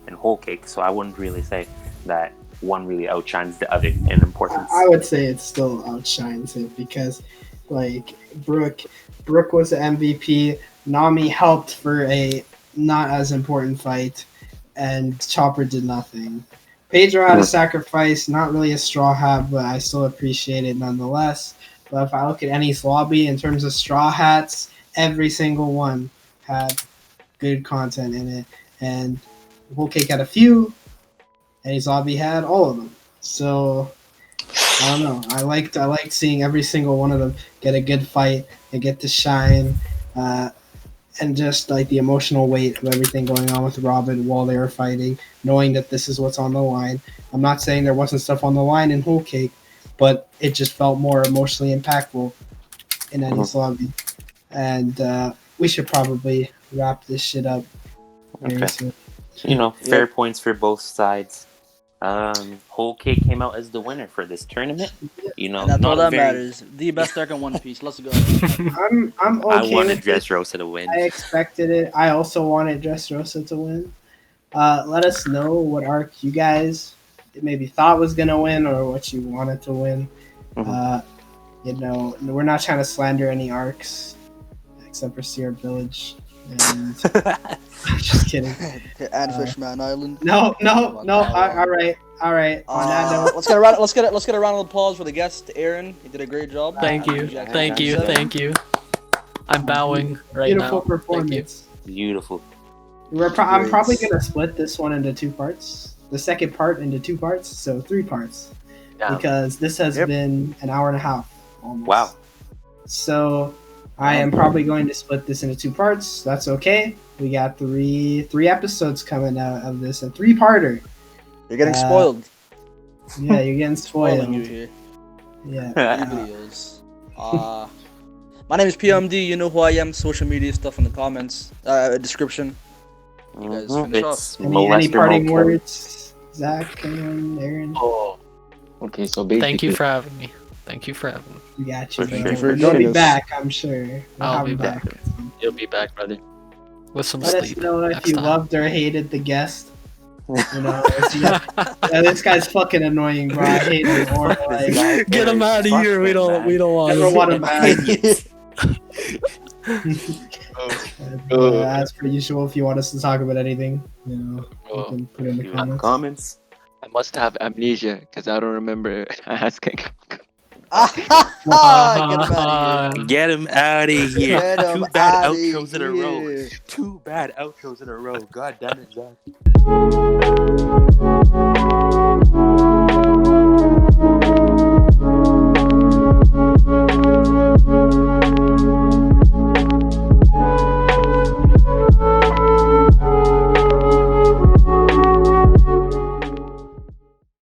in Whole Cake. So I wouldn't really say that one really outshines the other in importance. I would say it still outshines it because, like, Brooke was the MVP. Nami helped for a not as important fight, and Chopper did nothing. Pedro had a sacrifice, not really a Straw Hat, but I still appreciate it nonetheless. But if I look at Ennie's lobby in terms of Straw Hats, every single one had good content in it, and Whole Cake had a few, and his lobby had all of them. So I don't know. I liked seeing every single one of them get a good fight and get to shine, and just like the emotional weight of everything going on with Robin while they were fighting, knowing that this is what's on the line. I'm not saying there wasn't stuff on the line in Whole Cake, but it just felt more emotionally impactful in Ennie's lobby. And we should probably wrap this shit up very soon. Fair points for both sides. Whole Cake came out as the winner for this tournament. And that's all that matters. The best arc in One Piece. Let's go. I'm okay. I wanted Dressrosa to win. I expected it. I also wanted Dressrosa to win. Let us know what arc you guys maybe thought was gonna win or what you wanted to win. We're not trying to slander any arcs except for Seer Village. And I'm just kidding. And Fishman Island. No. All right. On that note, let's get a round of applause for the guest, Aaron. He did a great job. Thank you. I'm bowing right beautiful now. Performance. Beautiful. I'm probably gonna split this one into 2 parts. The second part into 2 parts, so 3 parts, because this has been an hour and a half. Almost. Wow. So I am probably going to split this into 2 parts. That's okay. We got three episodes coming out of this, a 3-parter. You're getting spoiled. Yeah, you're getting spoiled. Spoiling you here. Yeah. Videos. My name is PMD. You know who I am. Social media stuff in the comments, description. You guys finish off. Any parting words, Zach, Aaron? Oh. Okay, so basically. Thank you for having me. We got you. You'll be back, I'm sure. I'll be back. You'll be back, brother. With some Let sleep. us know if you time. loved or hated the guest. This guy's fucking annoying, bro. I hate him. Or like, Get him out of here. We don't want never him. want him back. As per usual, if you want us to talk about anything, you can put it in the comments. I must have amnesia because I don't remember asking. Get him out of here. Get him Two bad outta outros in a row. here. 2 bad outros in a row. God damn it, Zach.